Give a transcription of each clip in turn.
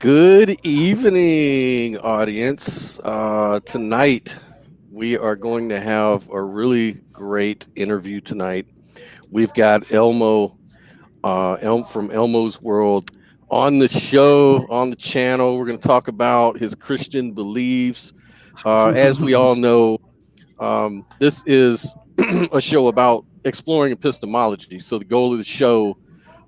Good evening, audience. Tonight, we are going to have a really great interview tonight. We've got from Elmo's World on the show, on the channel. We're going to talk about his Christian beliefs. As we all know, this is a show about exploring epistemology. So, the goal of the show,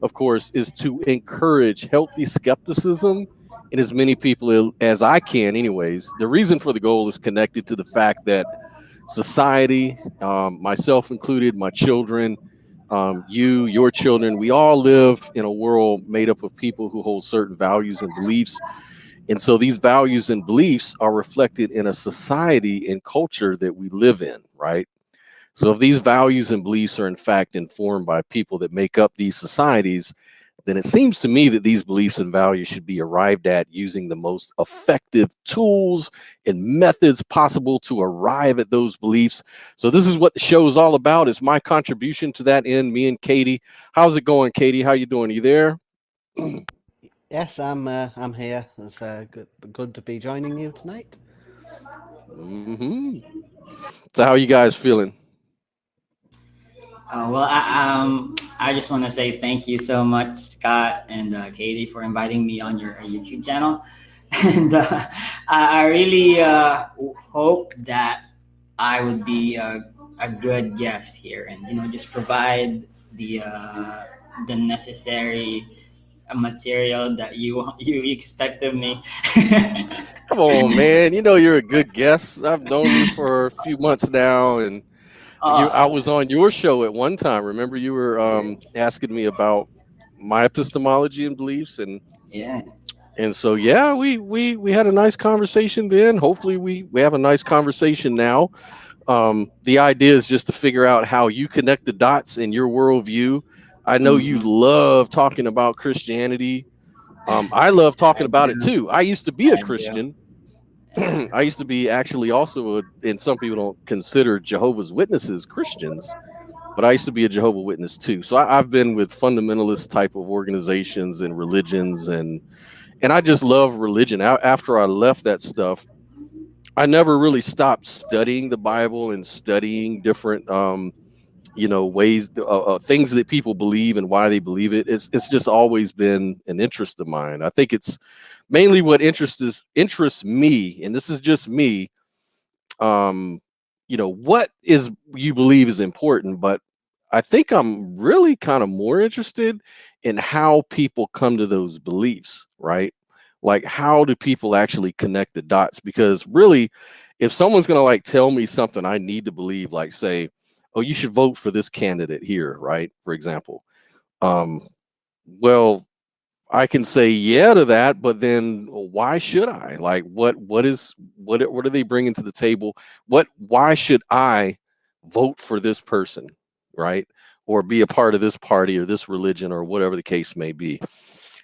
of course, is to encourage healthy skepticism in as many people as I can, anyways. The reason for the goal is connected to the fact that society, myself included, my children, your children, we all live in a world made up of people who hold certain values and beliefs. And so these values and beliefs are reflected in a society and culture that we live in, right? So if these values and beliefs are in fact informed by people that make up these societies, then it seems to me that these beliefs and values should be arrived at using the most effective tools and methods possible to arrive at those beliefs. So this is what the show is all about. It's my contribution to that end, me and Katie. How's it going, Katie? How you doing? Are you there? Yes, I'm here. It's good to be joining you tonight. Mm-hmm. So how are you guys feeling? I just want to say thank you so much, Scott and Katie, for inviting me on your YouTube channel, and I really hope that I would be a good guest here, and just provide the necessary material that you expect of me. Come on, man. You know you're a good guest. I've known you for a few months now, and I was on your show at one time. Remember, you were asking me about my epistemology and beliefs, Yeah. and so yeah, we had a nice conversation then. Hopefully, we have a nice conversation now. The idea is just to figure out how you connect the dots in your worldview. I know you love talking about Christianity. I love talking I about it do. too. I used to be a I do. Christian. I used to be actually also, and some people don't consider Jehovah's Witnesses Christians, but I used to be a Jehovah Witness too. So I've been with fundamentalist type of organizations and religions, and I just love religion. After I left that stuff, I never really stopped studying the Bible and studying different, ways, things that people believe and why they believe it. It's just always been an interest of mine. I think it's mainly what interests me, and this is just me. um what is you believe is important, but I think I'm really kind of more interested in how people come to those beliefs, right? Like, how do people actually connect the dots? Because really, if someone's going to like tell me something I need to believe, like say, oh, you should vote for this candidate here, right, for example, um well, I can say yeah to that, but then why should I? Like, what are they bringing to the table? Why should I vote for this person, right? Or be a part of this party or this religion or whatever the case may be.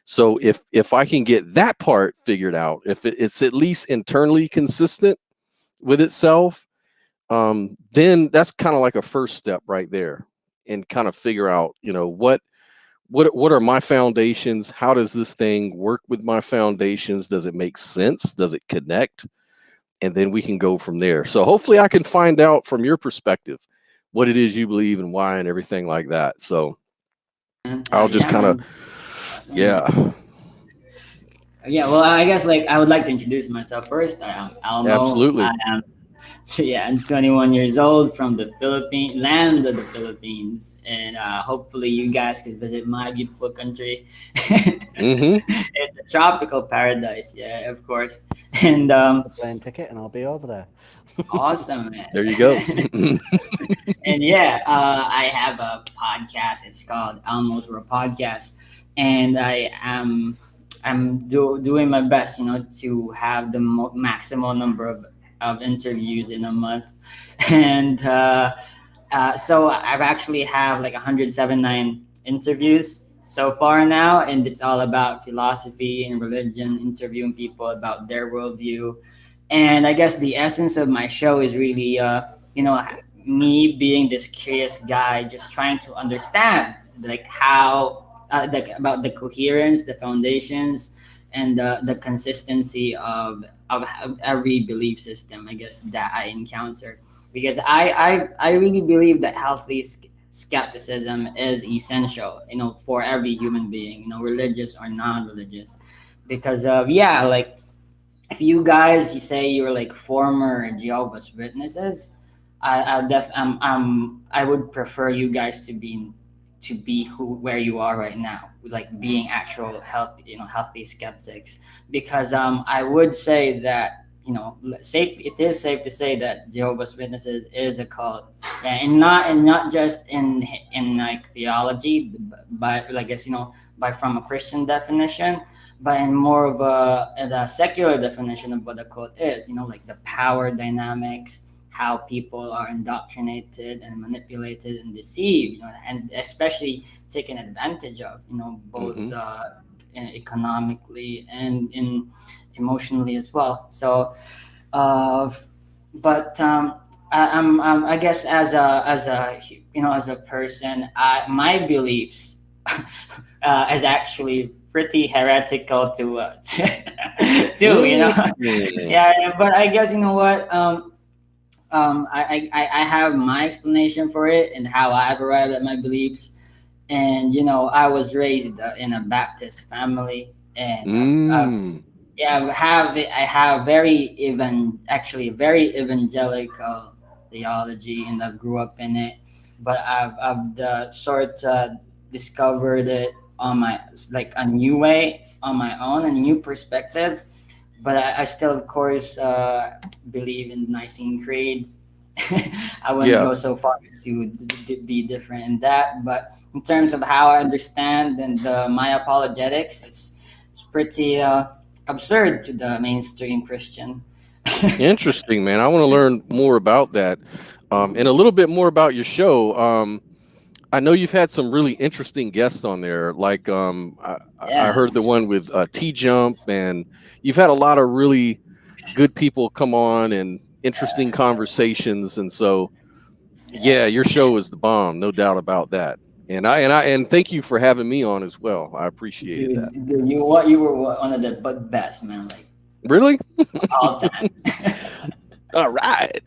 So if I can get that part figured out, if it's at least internally consistent with itself, then that's kind of like a first step right there, and kind of figure out, what are my foundations? How does this thing work with my foundations? Does it make sense? Does it connect? And then we can go from there. So hopefully I can find out from your perspective what it is you believe and why and everything like that. So I'll just Yeah, kind of, man. yeah, Yeah, well, I guess like I would like to introduce myself first. I'm Almo. absolutely. I'm 21 years old from the Philippines, land of the Philippines, and hopefully you guys could visit my beautiful country. Hmm. It's a tropical paradise, yeah, of course. And A plane ticket, and I'll be over there. awesome, man. There you go. And yeah, I have a podcast. It's called Almost Raw Podcast, and I'm doing my best, to have the maximal number of interviews in a month, and so I've actually have like 179 interviews so far now, and it's all about philosophy and religion, interviewing people about their worldview. And I guess the essence of my show is really, me being this curious guy, just trying to understand like how, like about the coherence, the foundations, and the consistency of every belief system, I guess, that I encounter, because I really believe that healthy skepticism is essential, for every human being, religious or non-religious, because of, yeah, like, if you say you're like former Jehovah's Witnesses, I would prefer you guys to be where you are right now, like being actual healthy skeptics, because I would say that, it is safe to say that Jehovah's Witnesses is a cult, and not just in like theology, but I guess, by from a Christian definition, but in more of a secular definition of what a cult is, like the power dynamics, how people are indoctrinated and manipulated and deceived, and especially taken advantage of, both Hmm. economically and emotionally as well. So, uh, but I guess as a person, my beliefs is actually pretty heretical too. Mm. Yeah, but I guess, you know what. I have my explanation for it and how I've arrived at my beliefs. And, I was raised in a Baptist family, and Mm. yeah, I have very evangelical theology, and I grew up in it. But I've discovered it on my, like, a new way on my own, and a new perspective. But I still, of course, believe in Nicene Creed. I wouldn't Yeah. go so far as to be different in that, but in terms of how I understand and my apologetics, it's pretty absurd to the mainstream Christian. Interesting, man. I want to learn more about that, and a little bit more about your show. I know you've had some really interesting guests on there. Like, I Yeah, heard the one with T Jump, and you've had a lot of really good people come on and interesting conversations. And so, yeah, yeah. your show is the bomb, no doubt about that. And thank you for having me on as well. I appreciated that. Dude, you were one of the best, man, like, Really? all time. All right.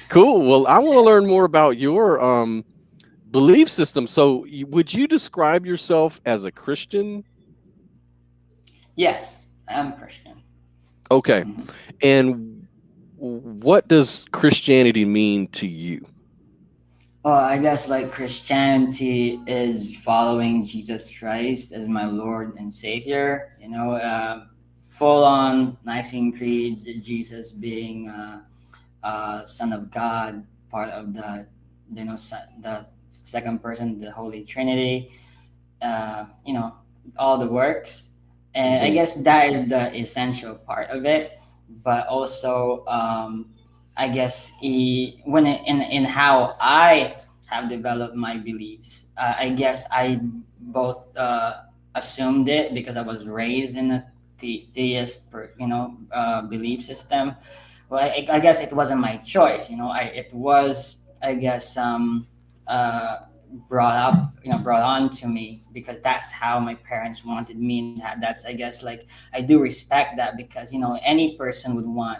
Cool. Well, I want to learn more about your belief system. So, would you describe yourself as a Christian? Yes, I am Christian. Okay. Mhm. And what does Christianity mean to you? I guess, like, Christianity is following Jesus Christ as my Lord and Savior. Full on Nicene Creed, Jesus being Son of God, part of the second person, the Holy Trinity. You know, all the works, and I Hmm. guess that is the essential part of it. But also, I guess in how I have developed my beliefs, I guess I both assumed it because I was raised in a theist, belief system. Well, I guess it wasn't my choice. It was, I guess, uh, brought on to me, because that's how my parents wanted me, and that's, I guess, like, I do respect that, because any person would want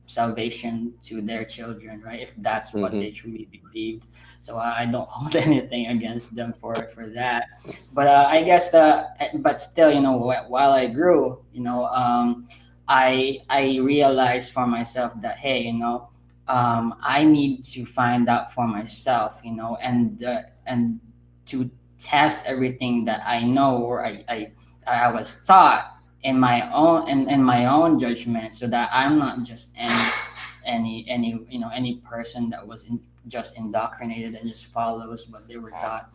salvation to their children, right, if that's what Hmm. they truly believed. So I don't hold anything against them for that. But I guess but still, while I grew, I realized for myself that, hey, I need to find out for myself, and to test everything that I know, or I was taught in my own judgment, so that I'm not just any person that was just indoctrinated and just follows what they were taught.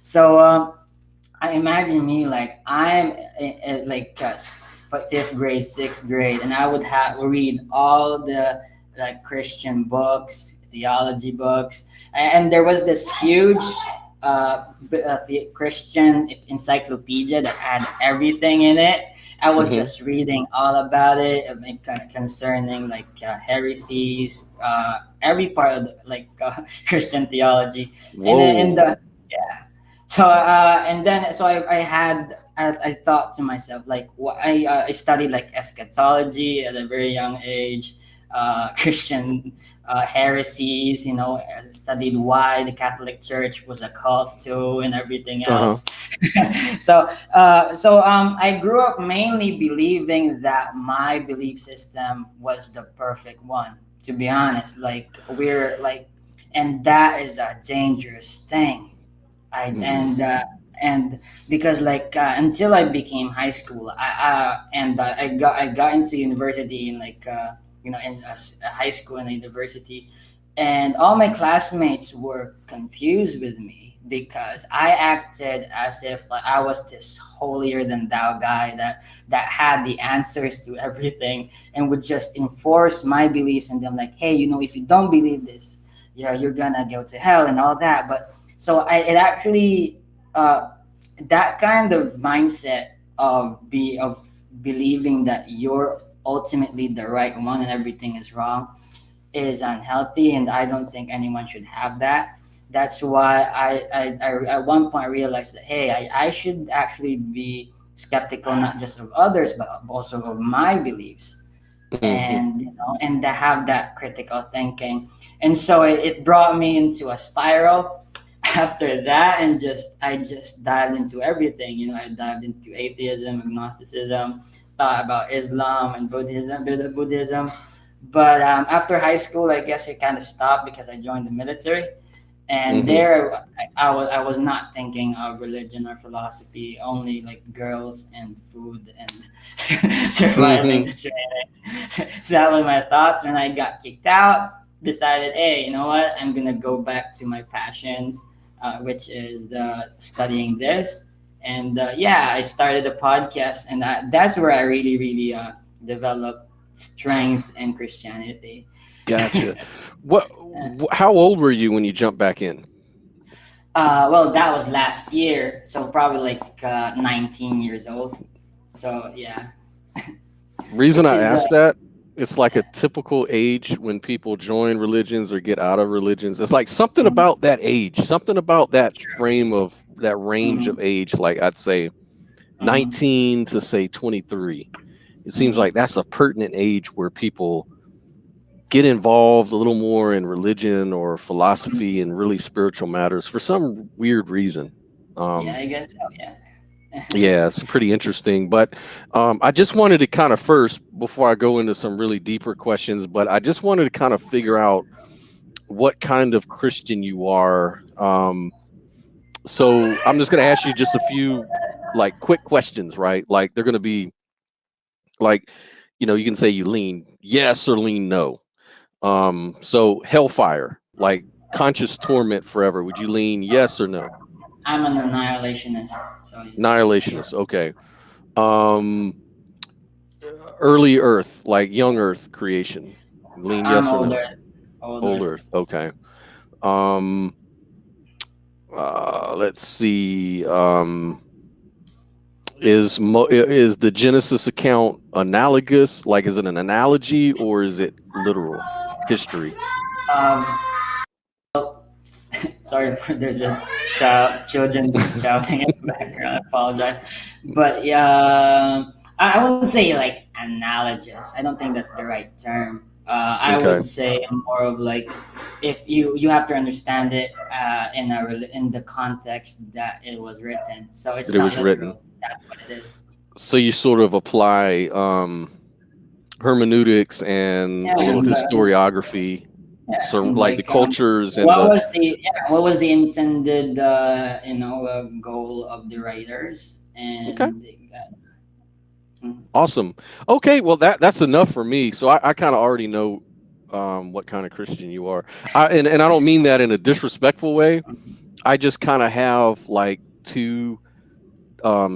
So I imagine me, like, I'm like, fifth grade, sixth grade, and I would have read all the, like, Christian books, theology books, and there was this huge Christian encyclopedia that had everything in it. I was Hmm. just reading all about it, concerning, like, heresies, every part of like, Christian theology, and then in Whoa. the yeah. So and then, so I had I thought to myself, like, I studied like eschatology at a very young age, Christian heresies. I studied why the Catholic Church was a cult too, and everything Uh-huh. else. I grew up mainly believing that my belief system was the perfect one. To be honest, like we're like, and that is a dangerous thing. I and because like until I became high school, I got into university in like in a high school and a university, and all my classmates were confused with me because I acted as if like I was this holier than thou guy that had the answers to everything and would just enforce my beliefs and them like, hey, if you don't believe this, yeah, you're gonna go to hell and all that. But so it actually uh, that kind of mindset of believing that you're ultimately the right one and everything is wrong is unhealthy, and I don't think anyone should have that. That's why I at one point realized that, hey, I should actually be skeptical not just of others but also of my beliefs, Hmm. and and to have that critical thinking. And so it brought me into a spiral after that, and I just dived into everything. I dived into atheism, agnosticism, thought about Islam and Buddhism. But after high school, I guess it kind of stopped because I joined the military, and Hmm. there I was not thinking of religion or philosophy, only like girls and food and surviving Hmm. the training. So that was my thoughts when I got kicked out. Decided, hey, you know what, I'm gonna go back to my passions, which is studying this. And yeah, I started a podcast, and that's where I really developed strength in Christianity. Gotcha. How old were you when you jumped back in? Well, that was last year, so probably like 19 years old. So yeah, Reason which I is asked that, it's like a typical age when people join religions or get out of religions. It's like something mm, about that age, something about that frame of that range of mm, age, like I'd say mm, 19 to say 23. It seems like mm. that's a pertinent age where people get involved a little more in religion or philosophy and really spiritual matters for some weird reason. Yeah, Um, I guess so. Yeah. yeah, it's pretty interesting. But I just wanted to kind of first, before I go into some really deeper questions, but I just wanted to kind of figure out what kind of Christian you are. So I'm just going to ask you just a few like quick questions, right? Like they're going to be like, you can say you lean yes or lean no. So hellfire, like conscious torment forever. Would you lean yes or no? I'm an annihilationist, so yes, Annihilationist. Okay. Um, early Earth, like young Earth creation. Lean I'm yes or older, no? Old older. Earth. Okay. Um, let's see. Is the Genesis account analogous? Like, is it an analogy or is it literal history? Um, Sorry for there's a children's shouting in the background. I apologize, but yeah, I wouldn't say like analogous. I don't think that's the right term. I Okay. would say more of like, if you have to understand it in the context that it was written. So it's That it not was written. literal. That's what it is. So you sort of apply hermeneutics and a Yeah, little and historiography, yeah, so and like the like cultures and the what was the intended goal of the writers, okay. and they got, mm, Awesome. Okay, well that's enough for me. So I kind of already know what kind of Christian you are. And I don't mean that in a disrespectful way. I just kind of have like two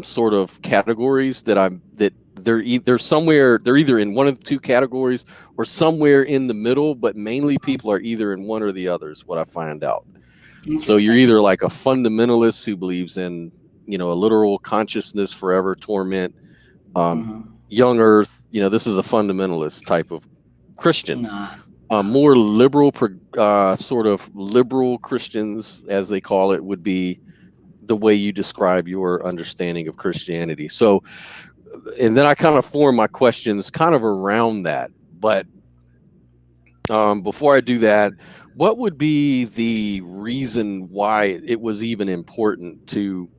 sort of categories that they're either in one of the two categories or somewhere in the middle, but mainly people are either in one or the other is what I find out. So you're interesting. either like a fundamentalist who believes in, a literal consciousness forever, torment, um, Mm-hmm. young earth, this is a fundamentalist type of Christian. Nah, More liberal, sort of liberal Christians, as they call it, would be the way you describe your understanding of Christianity. So, and then I kind of form my questions kind of around that. But before I do that, what would be the reason why it was even important to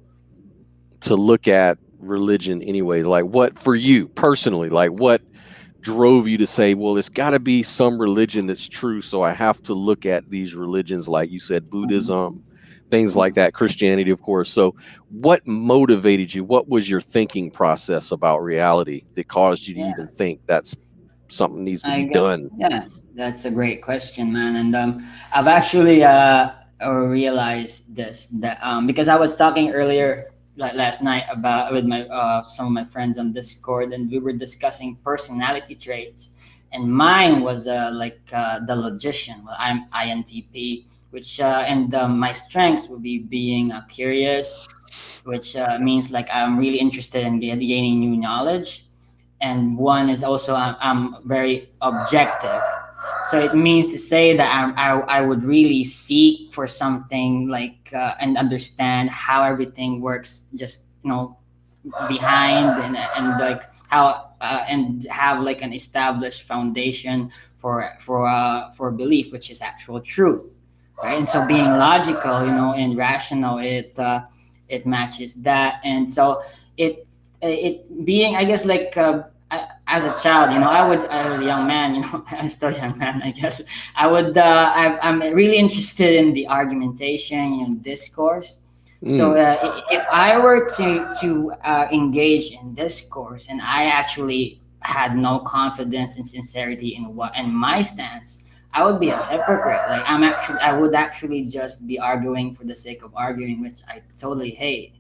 look at religion anyway? Like, what for you personally? Like, what drove you to say, well, it's got to be some religion that's true, so I have to look at these religions, like you said, Buddhism, things like that, Christianity, of course. So what motivated you? What was your thinking process about reality that caused you to Yeah. even think that's something needs to be I done? Yeah, that's a great question, man. And I've actually realized this that because I was talking earlier, like last night, about with my some of my friends on Discord, and we were discussing personality traits, and mine was the logician. Well, I'm INTP, which and my strengths would be being curious, which means like I'm really interested in gaining new knowledge, and one is also I'm very objective. So it means to say that I would really seek for something like and understand how everything works, just behind, and like how and have like an established foundation for belief, which is actual truth, right? And so being logical, and rational, it matches that. And so it being, I guess, like as a child, I was a young man, I'm still a young man, I guess. I'm really interested in the argumentation, discourse. So if I were to engage in discourse, and I actually had no confidence and sincerity in my stance, I would be a hypocrite. Like I would actually just be arguing for the sake of arguing, which I totally hate.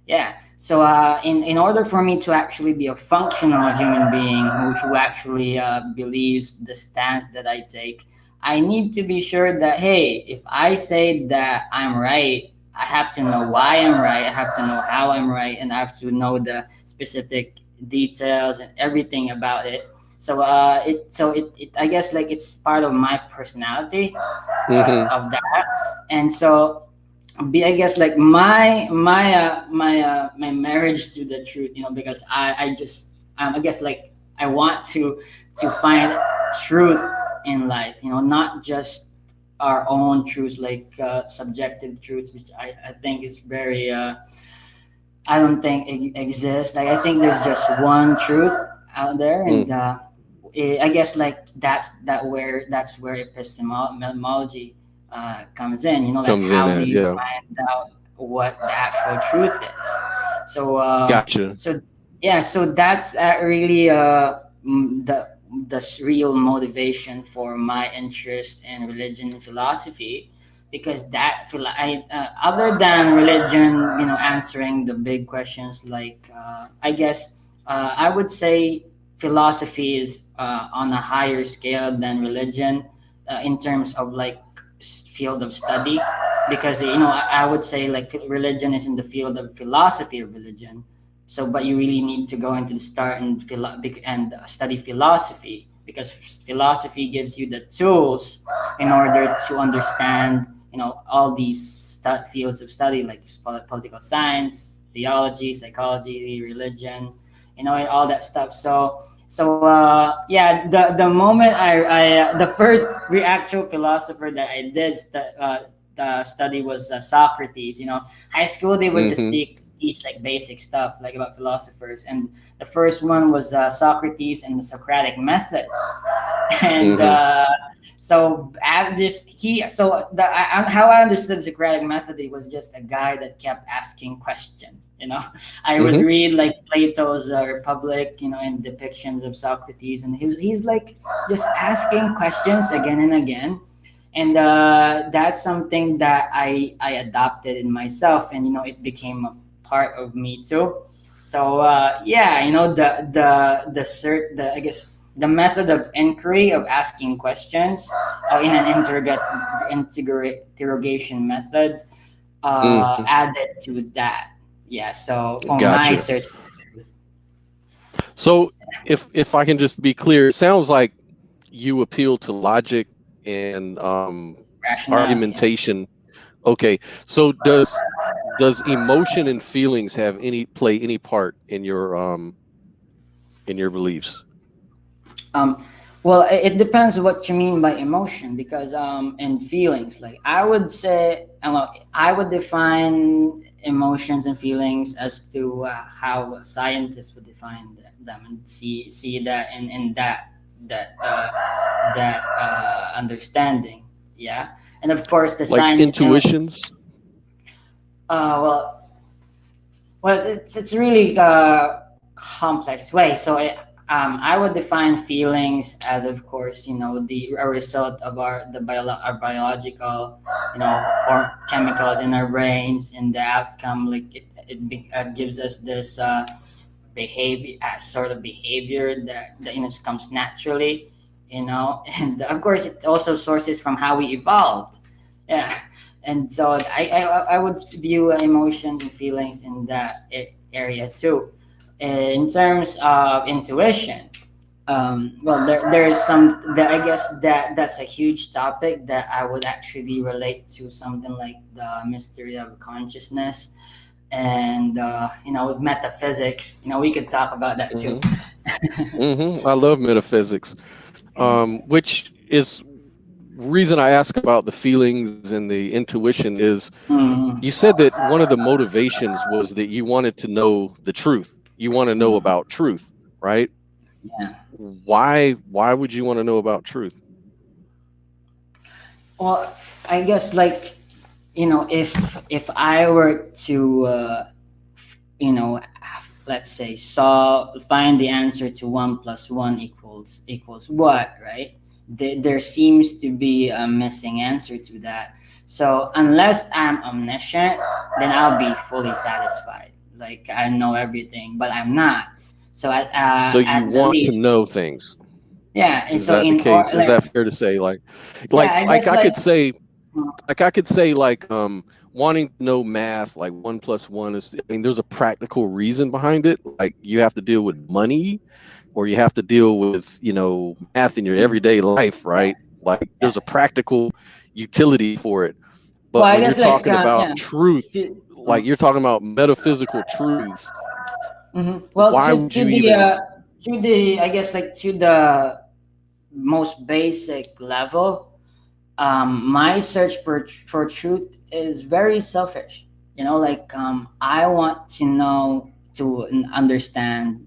Yeah. So in order for me to actually be a functional human being who actually believes the stance that I take, I need to be sure that, hey, if I say that I'm right, I have to know why I'm right. I have to know how I'm right, and I have to know the specific details and everything about it. So it I guess like it's part of my personality of that. And so I guess like my marriage to the truth, because I guess like I want to find truth in life, not just our own truths, like subjective truths, which I think is very I don't think it exists. Like I think there's just one truth out there, and I guess like that's where epistemology comes in. Like Comes how in do at, you yeah. find out what the actual truth is? So Gotcha. so that's really the real motivation for my interest in religion and philosophy, because other than religion, answering the big questions, like I guess I would say philosophy is on a higher scale than religion in terms of like field of study, because I would say like religion is in the field of philosophy of religion. So but you really need to go into the start and study philosophy, because philosophy gives you the tools in order to understand all these fields of study, like political science, theology, psychology, religion, all that stuff. So yeah, the moment the first actual philosopher that I did study was Socrates. High school they would just teach like basic stuff like about philosophers, and the first one was Socrates and the Socratic method. And so how I understood the Socratic method, it was just a guy that kept asking questions. I would read like Plato's Republic, and depictions of Socrates, and he's like just asking questions again and again. And that's something that I adopted in myself, and it became a part of me too. So yeah, I guess the method of inquiry, of asking questions in an interrogation method added to that. Yeah, so for my search for truth. So if I can just be clear, it sounds like you appeal to logic and argumentation. Yeah. Okay, so does emotion and feelings have play any part in your beliefs? Well, it depends what you mean by emotion, because and feelings. Like I would say, I would define emotions and feelings as to how scientists would define them, and see that in that understanding. Yeah, and of course the Like science. intuitions? Well, it's really complex way. So I would define feelings as, of course, a result of our biological, chemicals in our brains, and the outcome, like it gives us this behavior, sort of behavior that comes naturally, and of course it also sources from how we evolved. Yeah. And so I would view emotions and feelings in that area too. In terms of intuition, well, there's I guess that's a huge topic that I would actually relate to something like the mystery of consciousness, and with metaphysics. We could talk about that too. I love metaphysics, which is reason I ask about the feelings and the intuition is you said that one of the motivations was that you wanted to know the truth. You want to know about truth, right? Yeah. Why would you want to know about truth? Well, I guess, like, if I were to let's say find the answer to 1 + 1 equals what, right? There seems to be a missing answer to that. So unless I'm omniscient, then I'll be fully satisfied. Like I know everything, but I'm not. So So you at the want to least, know things. yeah. And Is so that the case? Is that fair to say? yeah, I guess, I could say, uh, wanting to know math, like 1 + 1 is. I mean, there's a practical reason behind it. Like you have to deal with money, or you have to deal with math in your everyday life, right? Like there's a practical utility for it. well, But I when you're guess, like, talking about yeah. truth, like you're talking about metaphysical truths, Well, why would you even? to the I guess, like, to the most basic level, my search for truth is very selfish. Like, I want to know, to understand,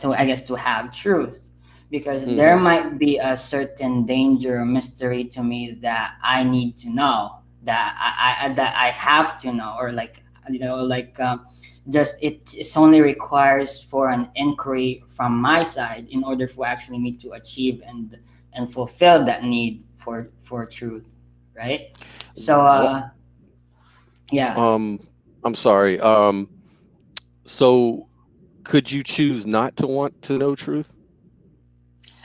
to, I guess, to have truth, because there might be a certain danger or mystery to me that I need to know, that I have to know, or like, like, just it only requires for an inquiry from my side in order for actually me to achieve and fulfill that need for truth, right? So yeah. I'm sorry. So could you choose not to want to know truth?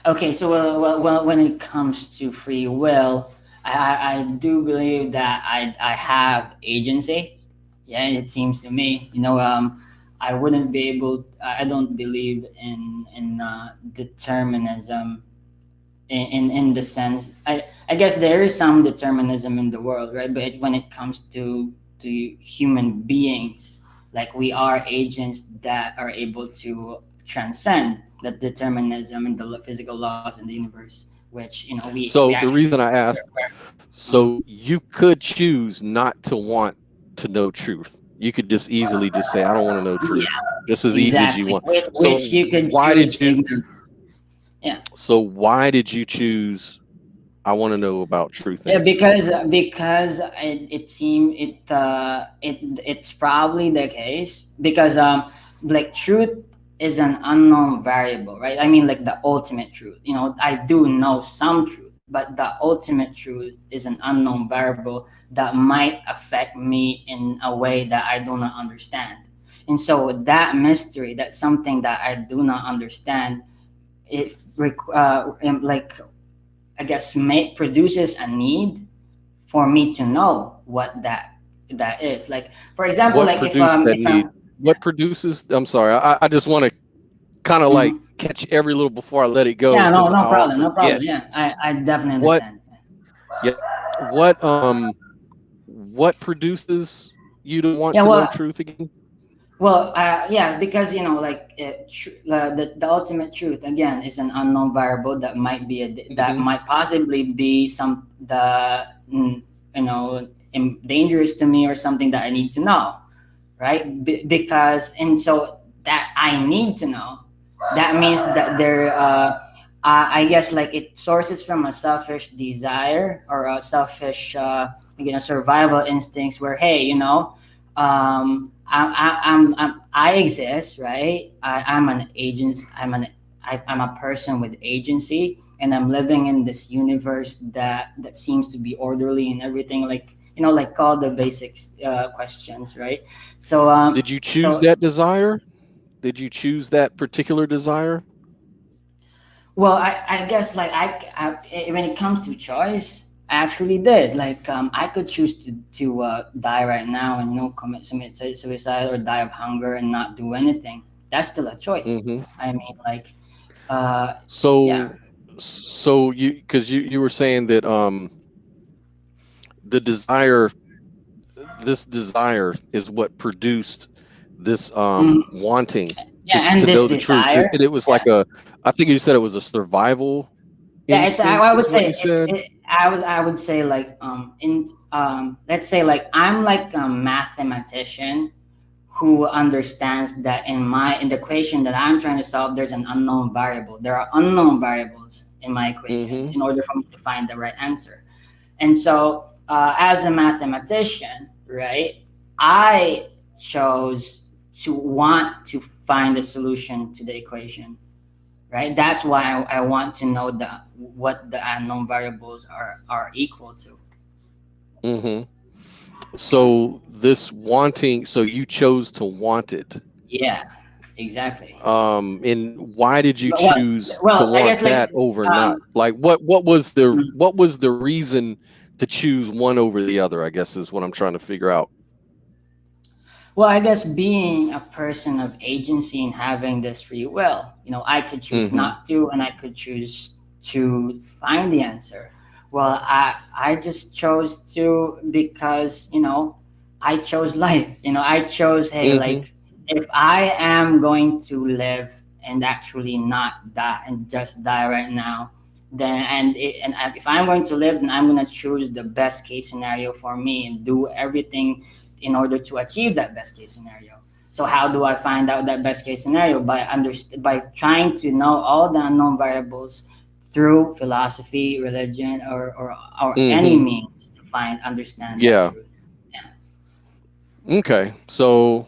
Okay, so well, when it comes to free will, I do believe that I have agency. Yeah, and it seems to me, I wouldn't be able. I don't believe in determinism, in the sense. I guess there is some determinism in the world, right? But when it comes to human beings, like, we are agents that are able to transcend the determinism and the physical laws in the universe, which, we So the actually. reason I asked, so you could choose not to want to know truth. You could just easily just say, I don't want to know truth. Yeah, Just as easy as you exactly. want. So Which you could why choose did you? ignorance. Yeah. So why did you choose? I want to know about truth Yeah, things. because it seemed it's probably the case, because like, truth is an unknown variable, right? I mean, like, the ultimate truth. I do know some truth, but the ultimate truth is an unknown variable that might affect me in a way that I do not understand. And so that mystery, that's something that I do not understand. Like, I guess, produces a need for me to know what that is. Like, for example, What like, produced that if need? I'm. What produces? I'm sorry. I just want to kind of like Mhm. catch every little before I let it go Yeah, no, because no I'll problem, no forget. problem. Yeah, I definitely What? understand. Yeah. What? What produces you to want Yeah, to know well, truth again? yeah, because like the ultimate truth again is an unknown variable that might be that Hmm. might possibly be some the dangerous to me or something that I need to know, right? Because and so that I need to know, that means that I guess like it sources from a selfish desire or a selfish survival instincts where hey I exist, right? I'm an agent. I'm a person with agency, and I'm living in this universe that seems to be orderly and everything. Like like all the basics questions, right? So Did you choose that desire? Did you choose that particular desire? well, I guess like when it comes to choice, I actually did. Like I could choose to die right now and commit suicide or die of hunger and not do anything. That's still a choice. Hmm. I mean, like uh, yeah. So, so you, because you were saying that the desire, this desire is what produced this Mm, wanting yeah, and to this know the truth. desire. It was Yeah, like a, I think you said it was a survival yeah. It's instinct, I is would what say you said. I would say like in let's say like I'm like a mathematician who understands that in the equation that I'm trying to solve, there's an unknown variable. There are unknown variables in my equation Hmm. in order for me to find the right answer. And so, as a mathematician, right, I chose to want to find a solution to the equation. Right, that's why I want to know what the unknown variables are equal to. Hmm. So this wanting, so you chose to want it. Yeah, exactly. And why did you But well, choose to well, I want guess like that over not? um, Like what was the reason to choose one over the other? I guess is what I'm trying to figure out. well, I guess being a person of agency and having this free will, I could choose Hmm. not to, and I could choose to find the answer. Well, I just chose to because I chose life. I chose hey, Hmm. like if I am going to live and actually not die and just die right now, then if I'm going to live, then I'm going to choose the best case scenario for me and do everything in order to achieve that best case scenario. So how do I find out that best case scenario? By trying to know all the unknown variables through philosophy, religion, or any Hmm. means to understand that Yeah. truth. Yeah. Okay. So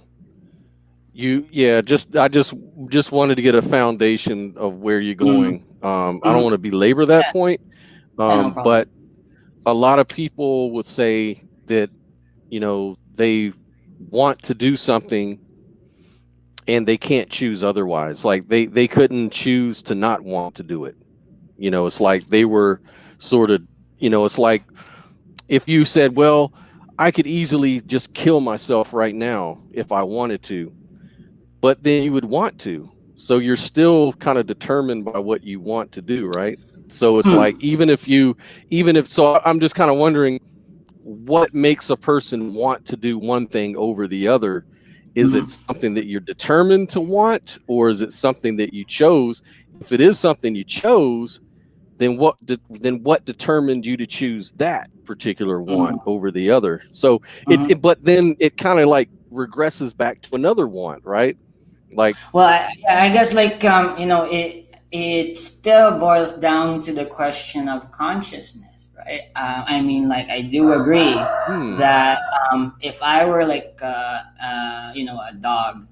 yeah, just wanted to get a foundation of where you're Mm, going. I don't want mm, to belabor that point. yeah, no problem. But a lot of people would say that, they want to do something and they can't choose otherwise. Like they couldn't choose to not want to do it. It's like they were sort of, it's like if you said, well, I could easily just kill myself right now if I wanted to, but then you would want to. So you're still kind of determined by what you want to do, right? So it's like Mm, even if so I'm just kind of wondering what makes a person want to do one thing over the other. Is it mm, something that you're determined to want, or is it something that you chose? If it is something you chose, then what determined you to choose that particular want mm, over the other? So mm. but then it kind of like regresses back to another want, right? Like, Well, I guess like it still boils down to the question of consciousness, right? I mean, like I do agree hmm, that if I were like a dog,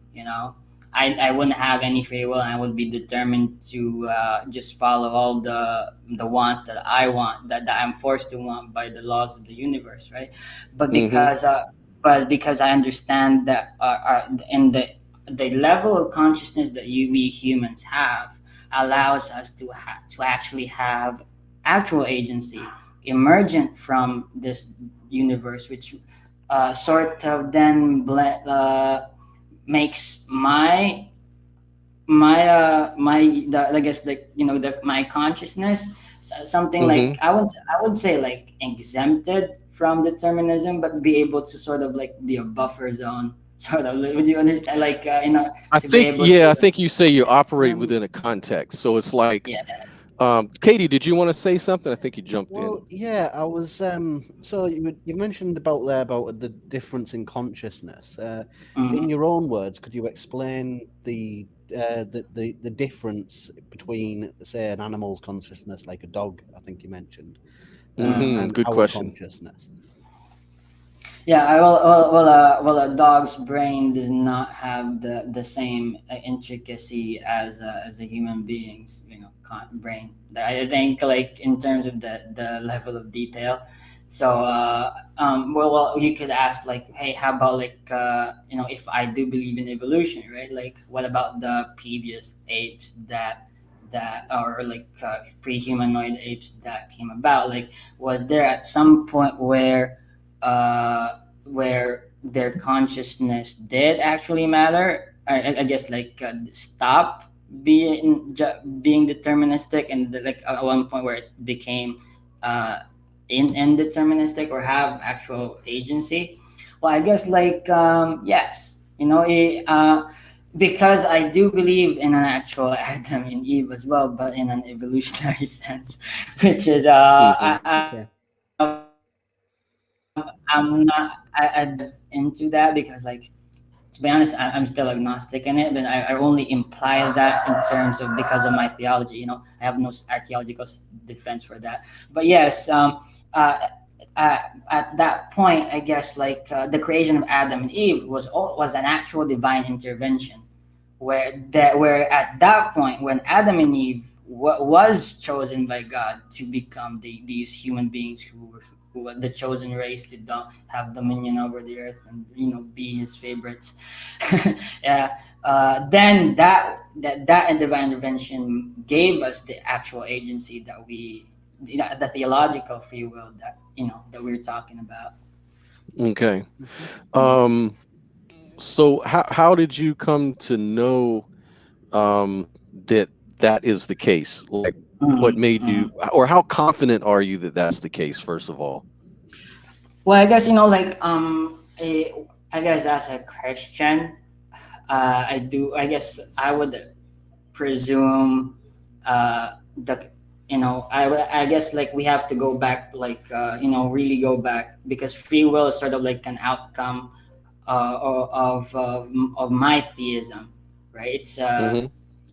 I wouldn't have any free will. I would be determined to just follow all the wants that I want, that I'm forced to want by the laws of the universe, right? But mm-hmm, because I understand that in the level of consciousness that we humans have allows us to actually have actual agency emergent from this universe, which sort of then makes I guess like my consciousness something mm-hmm, like I would say like exempted from determinism, but be able to sort of like be a buffer zone. Sort of, would you understand? Like, I to be think, able yeah, I to, think you say you operate Um, within a context. So it's like, yeah. Katie, did you want to say something? I think you jumped in. Well, yeah, I was. So you mentioned about the difference in consciousness. In Mm. your own words, could you explain the difference between, say, an animal's consciousness, like a dog, I think you mentioned, and Good our question. consciousness? Yeah, well, a dog's brain does not have the same intricacy as a human being's, brain. I think, like, in terms of the level of detail. So, you could ask, like, hey, how about, like, if I do believe in evolution, right? Like, what about the previous apes that or like pre-humanoid apes that came about? Like, was there at some point where their consciousness did actually matter? I guess, like, stop being deterministic, and like at one point where it became indeterministic, or have actual agency. Well, I guess, like, yes, because I do believe in an actual Adam and Eve as well, but in an evolutionary sense, which is Hmm Okay. I'm not I dive into that because, like, to be honest, I'm still agnostic in it, but I only imply that in terms of because of my theology. I have no archaeological defense for that. But yes, uh, at that point, I guess, like, the creation of Adam and Eve was an actual divine intervention, where at that point when Adam and Eve was chosen by God to become these human beings who were the chosen race to have dominion over the earth, and be his favorites. Yeah, then that divine intervention gave us the actual agency that the theological free will that we're talking about. Okay. Mhm. Um, so how did you come to know that that is the case? Like, what Mhm, made you, mhm. or how confident are you that that's the case? First of all. Well, I guess, like, I guess as a Christian, I do. I guess I would presume the I guess, like, we have to go back, like, really go back, because free will is sort of like an outcome of my theism, right? Hmm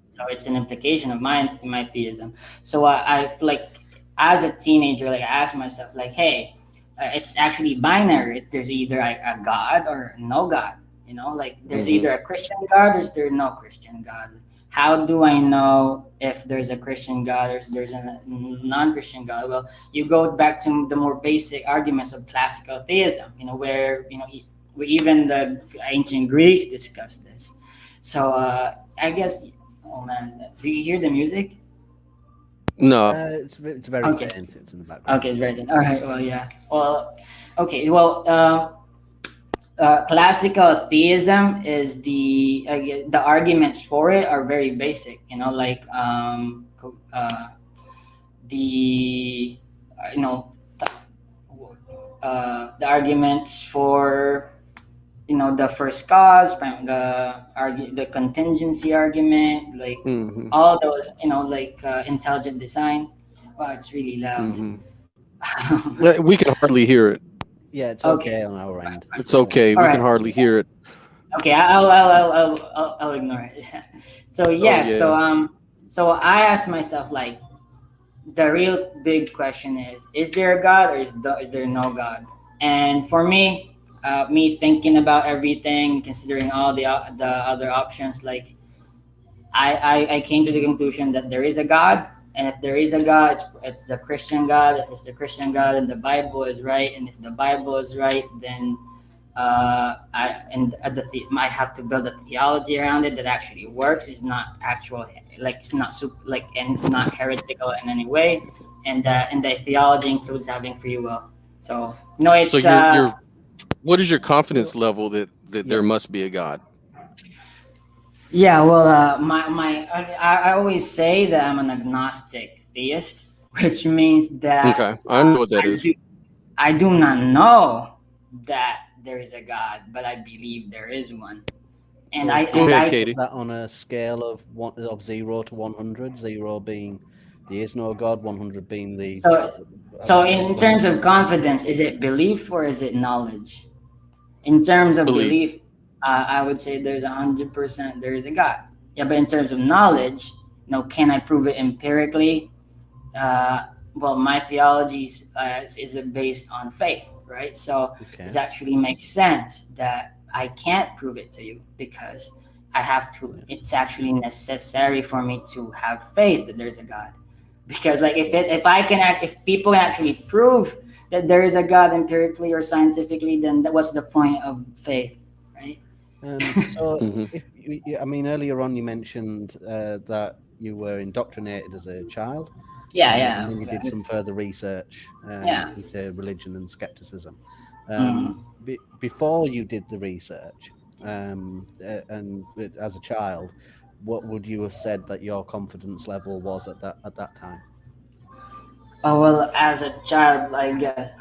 So it's an implication of my theism. So I feel like, as a teenager, like, I asked myself, like, hey, it's actually binary. There's either a God or no God. Like, there's hmm either a Christian God or there's no Christian God. How do I know if there's a Christian God or there's a non-Christian God? Well, you go back to the more basic arguments of classical theism, where where even the ancient Greeks discussed this. So I guess, oh man, do you hear the music? No. It's very Okay, faint. It's in the okay, background. it's right then. All right, well, yeah. Well, okay, well, classical theism is the arguments for it are very basic. Like, the you know the arguments for the first cause, the contingency argument, like hmm all those, like, intelligent design. Wow, it's really loud. hmm We can hardly hear it. Yeah, it's Okay, okay on our end. It's okay. all We can right. hardly hear it. Okay, I'll ignore it. So Oh yes, yeah. so I asked myself, like, the real big question is there a God, or is there no God? And for me, me thinking about everything, considering all the other options, like, I came to the conclusion that there is a God, and if there is a God, it's the Christian God. If it's the Christian God, then the Bible is right, and if the Bible is right, then I have to build a theology around it that actually works. Is not actual, like, it's not like, and not heretical in any way, and the theology includes having free will. So no, So it you're what is your confidence So level that yeah, there must be a God? Yeah, well, I always say that I'm an agnostic theist, which means that Okay, I know what that I is. do I do not know that there is a God, but I believe there is one. And So I Go and ahead, I Katie. that on a scale of 0 to 100, 0 being there is no God, 100 being the so so in one terms hundred. of confidence, is it belief or is it knowledge? In terms of Belief. belief, I would say there's 100% there is a God. Yeah, but in terms of knowledge, can I prove it empirically? uh, well, my theology is based on faith, right? So Okay. this actually makes sense that I can't prove it to you because I have to. Yeah. It's actually necessary for me to have faith that there's a God, because like if I can if people can actually prove that there is a God empirically or scientifically, then what's the point of faith, right? So, Hmm. if I mean, earlier on you mentioned that you were indoctrinated as a child, Yeah, and yeah, then you did some further research yeah. into religion and skepticism. Mm. Before you did the research, as a child, what would you have said that your confidence level was at that time? Oh well, as a child, I guess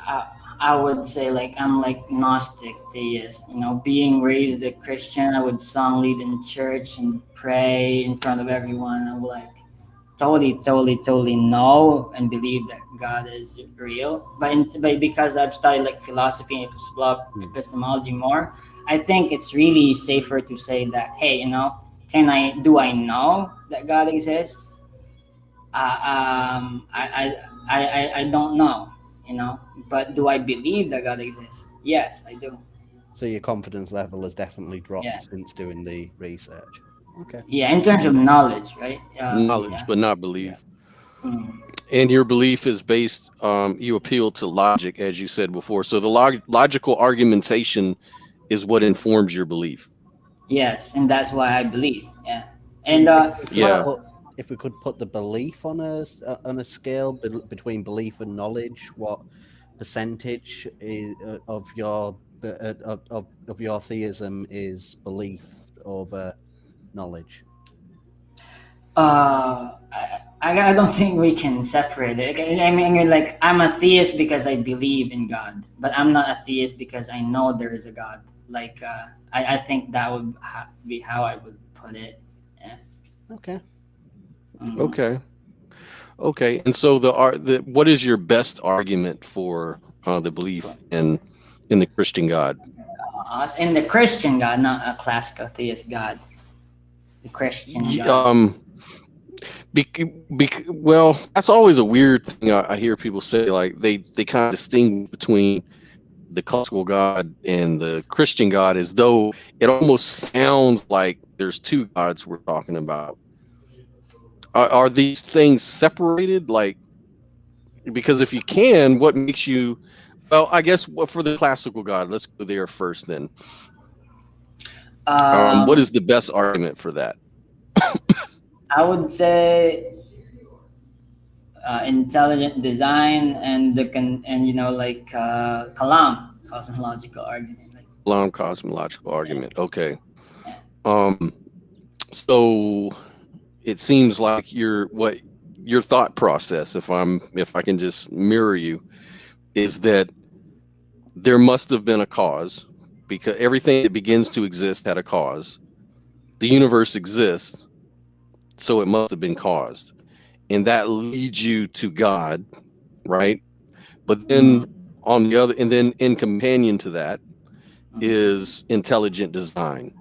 I would say like I'm like Gnostic theist. Being raised a Christian, I would song lead in church and pray in front of everyone. I would like totally know and believe that God is real. But because I've studied like philosophy and Hmm. epistemology more, I think it's really safer to say that hey, do I know that God exists? I don't know, but do I believe that God exists? Yes, I do. So your confidence level has definitely dropped Yeah, since doing the research. Okay. yeah. In terms of knowledge, right? Knowledge, Yeah. but not Yeah. belief. Mm. And your belief is based. You appeal to logic, as you said before. So the logical argumentation is what informs your belief. Yes, and that's why I believe. Yeah, and And Yeah. if we could put the belief on a scale between belief and knowledge, what percentage of your theism is belief over knowledge? I don't think we can separate it. Okay, I mean, like I'm a theist because I believe in God, but I'm not a theist because I know there is a God. Like I think that would be how I would put it. Yeah. Okay. Mhm. Okay. Okay. And so the what is your best argument for the belief in the Christian God? Us in the Christian God, not a classical theist God. The Christian Y- God. Um. Well, that's always a weird thing. I hear people say like they kind of distinguish between the classical God and the Christian God as though it almost sounds like there's two gods we're talking about. Are these things separated? Like, because if you can, what makes you? Well, I guess for the classical God, let's go there first. Then, what is Um, the best argument for that? I would say intelligent design and like kalam cosmological argument. Like, Long cosmological yeah, argument. Okay. yeah. Um. So it seems like your thought process, if I can just mirror you, is that there must have been a cause because everything that begins to exist had a cause. The universe exists, so it must have been caused. And that leads you to God, right? But then Mm, on the other, and then in companion to that mm, is intelligent design.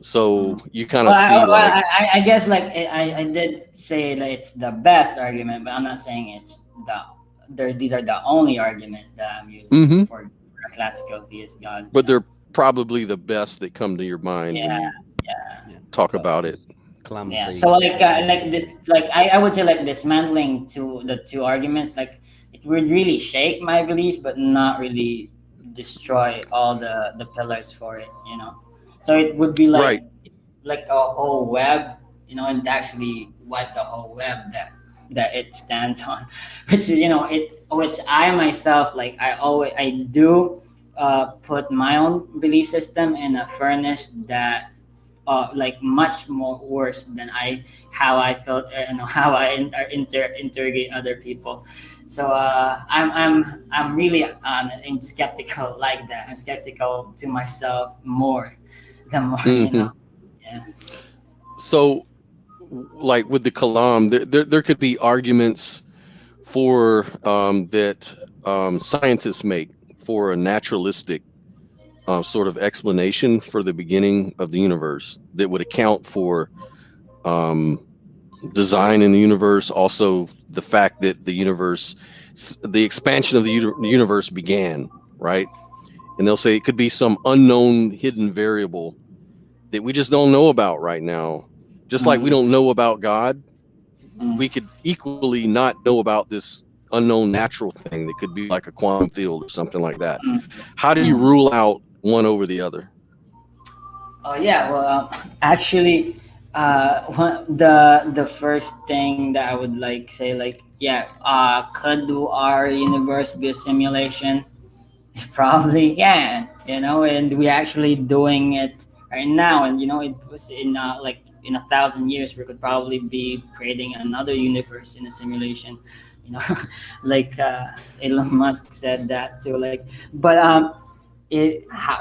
So mm. you kind Well, of see like, I guess like I did say that it's the best argument, but I'm not saying it's these are the only arguments that I'm using mm-hmm, for a classical theist God. but they're probably the best that come to your mind when Yeah, you yeah. Yeah. talk That's about it. because Kalam's Yeah, the so like yeah. I would say like dismantling the two arguments, like it would really shake my beliefs but not really destroy all the pillars for it. So it would be Right. like a whole web, and actually wipe the whole web that it stands on, which I myself, like I do put my own belief system in a furnace that like much more worse than how I felt, how I interrogate other people. So I'm really skeptical like that. I'm skeptical to myself more, the more Hmm. Yeah. So, like with the kalam, there could be arguments for that scientists make for a naturalistic sort of explanation for the beginning of the universe that would account for um, design in the universe, also the fact that the expansion of the universe began, right? And they'll say it could be some unknown hidden variable that we just don't know about right now. Just like we Mm, don't know about God, we mm, could equally not know about this unknown natural thing that could be like a quantum field or something like that. mm, How do you mm. rule out one over the other? Oh yeah, well, actually, the first thing that I would like say, like, yeah, could our universe be a simulation? Probably can, and we're actually doing it right now. And it was in like in 1,000 years, we could probably be creating another universe in a simulation. You know, like Elon Musk said that too. Like, but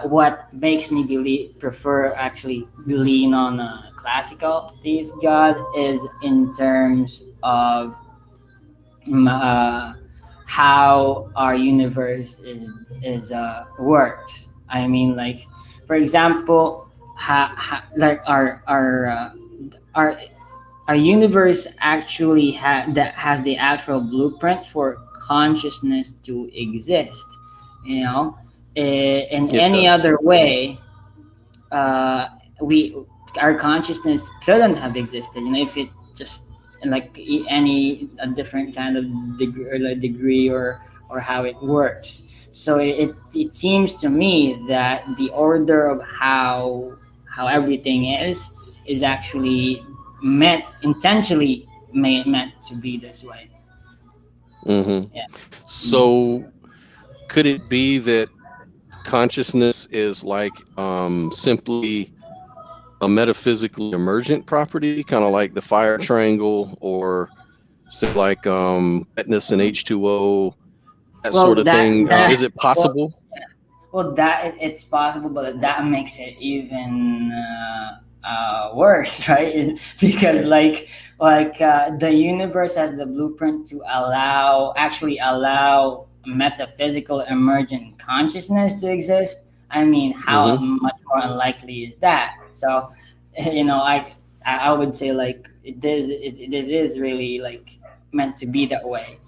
what makes me prefer actually lean on classical theist God is in terms of uh, how our universe is works. I mean, like, for example, like our our universe actually that has the actual blueprints for consciousness to exist. You know, in It any does. other way, uh, we our consciousness couldn't have existed. If it just like any a different kind of degree or how it works. So it seems to me that the order of how everything is actually meant intentionally meant to be this way. Hmm. Yeah. Mm. So, could it be that consciousness is like simply a metaphysically emergent property, kind of like the fire triangle, or say like wetness and H2O, that Well, sort of thing? Is it well, possible? that it's possible, but that makes it even worse, right? Because the universe has the blueprint to allow metaphysical emergent consciousness to exist. I mean, how Hmm. much more unlikely is that? So, I would say like this is really like meant to be that way.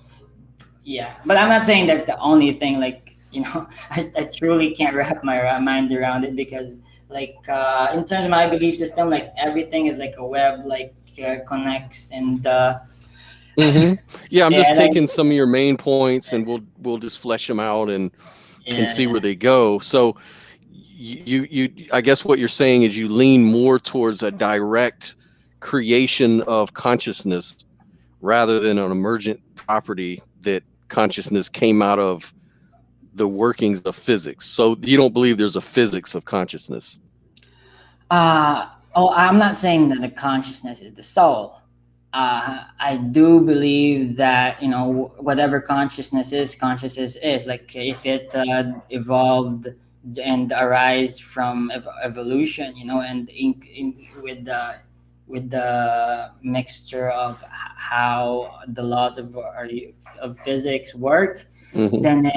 Yeah, but I'm not saying that's the only thing. Like, I truly can't wrap my mind around it, because like in terms of my belief system, like everything is like a web, like connects and Hmm. Yeah, I'm yeah, just taking some of your main points, and we'll just flesh them out and see where yeah. they go. So, I guess what you're saying is you lean more towards a direct creation of consciousness rather than an emergent property that consciousness came out of the workings of physics. So you don't believe there's a physics of consciousness. Oh, I'm not saying that the consciousness is the soul. I do believe that whatever consciousness is like if it evolved and arise from evolution, and with the mixture of how the laws of physics work, Hmm. then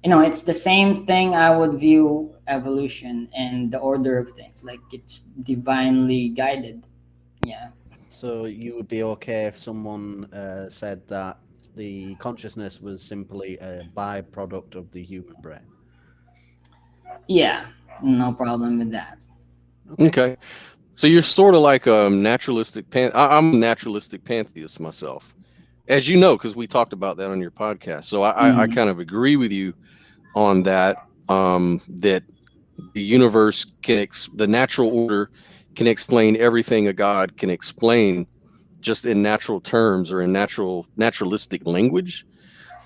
it's the same thing. I would view evolution and the order of things like it's divinely guided. Yeah. So you would be okay if someone said that the consciousness was simply a byproduct of the human brain. Yeah, no problem with that. Okay. Okay. So you're sort of like a naturalistic I'm a naturalistic pantheist myself, as you know, because we talked about that on your podcast. So I Mm, kind of agree with you on that. That the universe the natural order can explain everything a god can explain just in natural terms or in naturalistic language.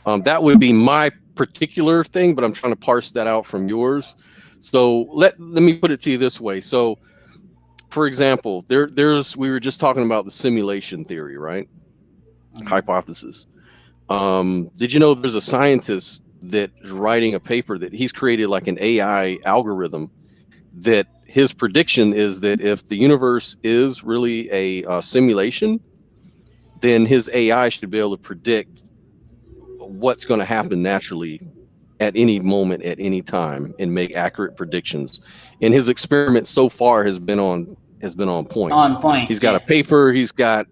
That would be my particular thing, but I'm trying to parse that out from yours. So let me put it to you this way. So for example, we were just talking about the simulation theory, right? Hypothesis. Did you know there's a scientist that is writing a paper that he's created like an AI algorithm that his prediction is that if the universe is really a simulation, then his AI should be able to predict what's going to happen naturally at any moment, at any time, and make accurate predictions. And his experiment so far has been on point. On point. He's got a paper. He's got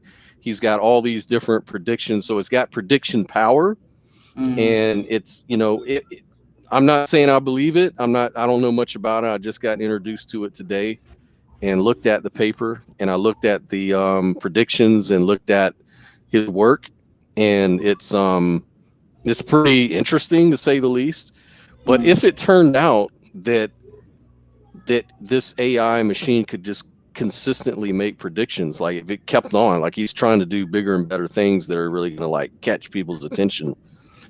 all these different predictions. So it's got prediction power, and it's, you know, I'm not saying I believe it. I don't know much about it. I just got introduced to it today and looked at the paper, and I looked at the predictions and looked at his work, and it's pretty interesting to say the least. But if it turned out that this AI machine could just consistently make predictions, like if it kept on, like he's trying to do bigger and better things that are really going to like catch people's attention.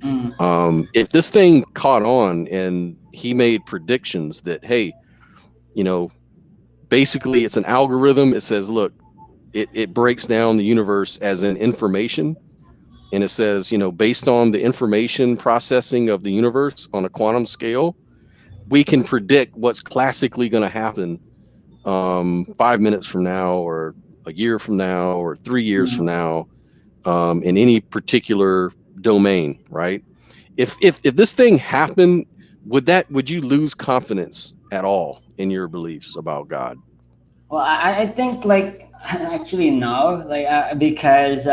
If this thing caught on and he made predictions that, hey, you know, basically it's an algorithm. It says, look, it breaks down the universe as an information. And it says, you know, based on the information processing of the universe on a quantum scale, we can predict what's classically going to happen 5 minutes from now, or a year from now, or 3 years from now, in any particular domain, right? If this thing happened, would you lose confidence at all in your beliefs about God? Well, I think like actually no, like because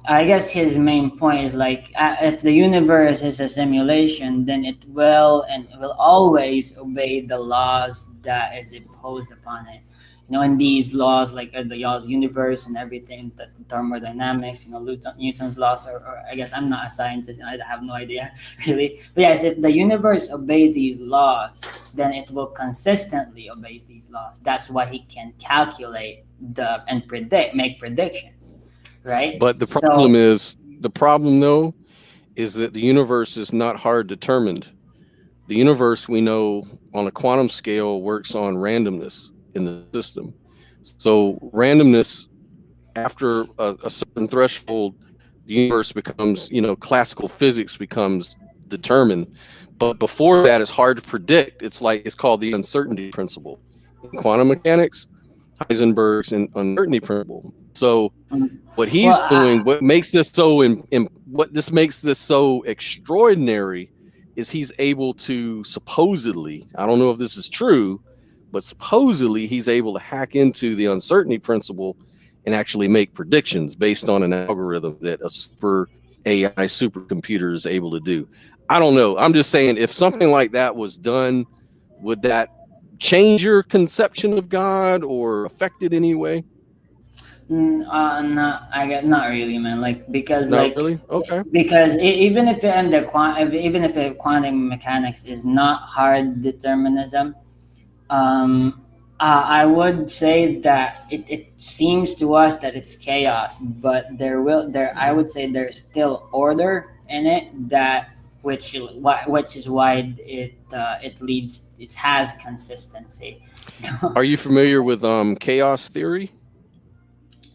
I guess his main point is like if the universe is a simulation, then it will always obey the laws that is imposed upon it. You know, and these laws, like the universe and everything, the thermodynamics, you know, Newton's laws, or I guess I'm not a scientist, and I have no idea really. But yes, if the universe obeys these laws, then it will consistently obey these laws. That's why he can calculate and make predictions. Right. But the problem though is that the universe is not hard determined. The universe, we know, on a quantum scale works on randomness in the system. So randomness, after a certain threshold, the universe becomes, you know, classical physics becomes determined. But before that, it's hard to predict. It's called the uncertainty principle in quantum mechanics, Heisenberg's uncertainty principle. So what he's doing, what makes this so makes this so extraordinary, is he's able to supposedly, I don't know if this is true, but supposedly he's able to hack into the uncertainty principle and actually make predictions based on an algorithm that a super AI supercomputer is able to do. I don't know. I'm just saying, if something like that was done, would that change your conception of God or affect it anyway? Not really, man. Like, because not really, okay. Because even if quantum mechanics is not hard determinism, I would say that it seems to us that it's chaos, but I would say there's still order in it, which is why it has consistency. Are you familiar with chaos theory?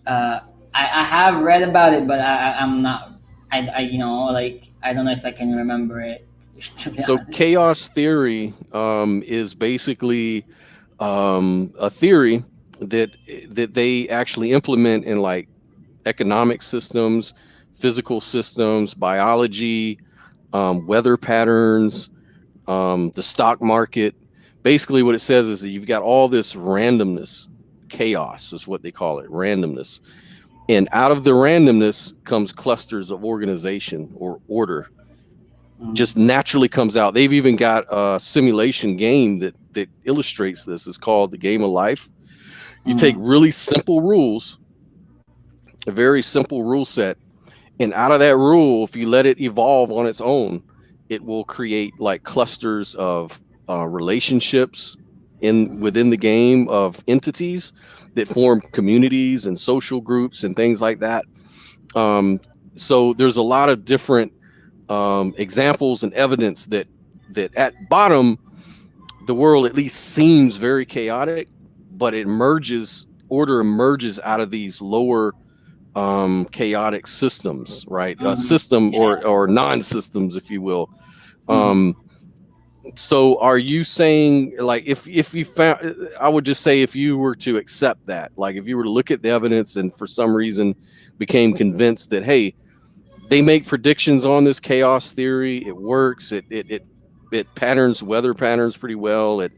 I have read about it, but I'm not. I you know, like, I don't know if I can remember it. So honest. Chaos theory is basically a theory that they actually implement in like economic systems, physical systems, biology, weather patterns, the stock market. Basically what it says is that you've got all this randomness. Chaos is what they call it, randomness. And out of the randomness comes clusters of organization or order. Just naturally comes out. They've even got a simulation game that illustrates this. It's called the Game of Life. You take really simple rules, a very simple rule set, and out of that rule, if you let it evolve on its own, it will create like clusters of relationships within the game, of entities that form communities and social groups and things like that. So there's a lot of different examples and evidence that at bottom, the world at least seems very chaotic, but order emerges out of these lower chaotic systems, right? A system or non-systems, if you will. So are you saying, like, if you found, I would just say, if you were to accept that, like if you were to look at the evidence and for some reason became convinced that, hey, they make predictions on this chaos theory, it works, it patterns, weather patterns pretty well, it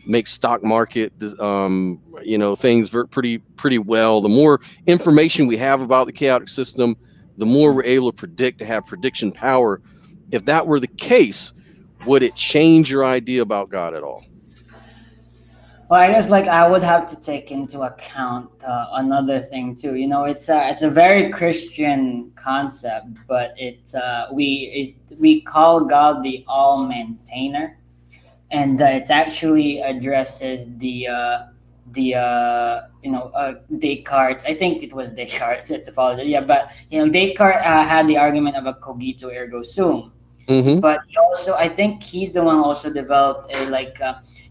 makes stock market things pretty well. The more information we have about the chaotic system, the more we're able to predict, to have prediction power. If that were the case, would it change your idea about God at all? Well, I guess like I would have to take into account another thing too. It's a very Christian concept, but we call God the all maintainer, and it actually addresses Descartes. I think it was Descartes. It's apology. Yeah, but Descartes had the argument of a cogito ergo sum. Mm-hmm. But I think he's the one who also developed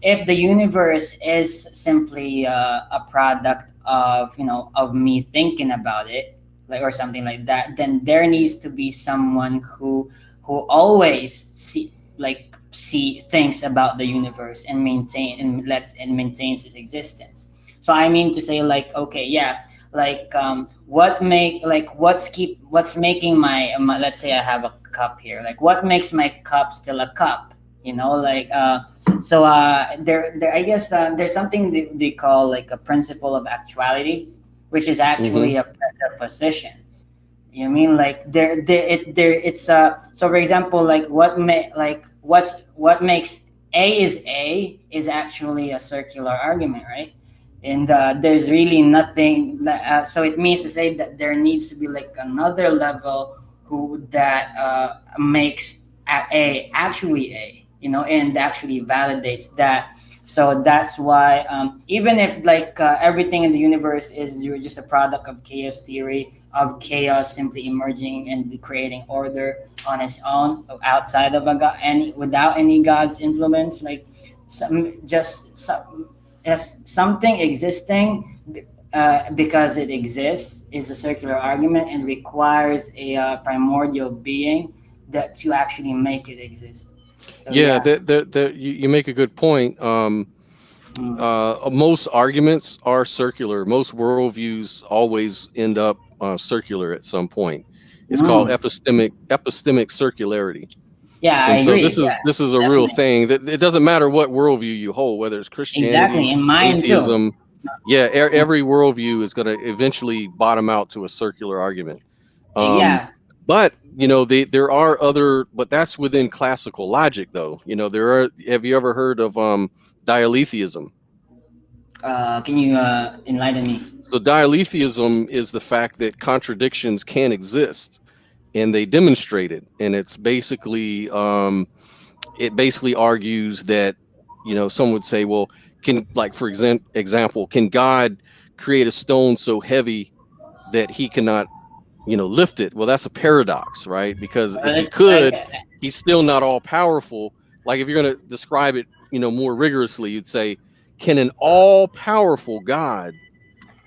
if the universe is simply a product of me thinking about it, like, or something like that, then there needs to be someone who always see things about the universe and maintains its existence. So I mean to say, like, okay, yeah, like what's making my let's say I have a cup here, like what makes my cup still a cup, there I guess there's something they call like a principle of actuality, which is actually a presupposition. You mean like it's so for example, like what makes A is actually a circular argument, right? And there's really nothing so it means to say that there needs to be like another level that makes A actually A, and actually validates that. So that's why even if everything in the universe is just a product of chaos theory, of chaos simply emerging and creating order on its own outside of a God, without any God's influence, like something existing because it exists is a circular argument and requires a primordial being that to actually make it exist. So, you make a good point. Most arguments are circular. Most worldviews always end up circular at some point. It's called epistemic circularity. Yeah, and I so agree. this is a real thing. That it doesn't matter what worldview you hold, whether it's Christianity, exactly, and mine atheism. Too. Yeah, every worldview is going to eventually bottom out to a circular argument. But there are other, but that's within classical logic, though. There are. Have you ever heard of dialetheism? Can you enlighten me? So dialetheism is the fact that contradictions can exist, and they demonstrate it. And it's basically it basically argues that some would say, well, for example, can God create a stone so heavy that he cannot lift it? Well, that's a paradox, right? Because if he could, he's still not all powerful. Like if you're going to describe it more rigorously, you'd say, can an all powerful God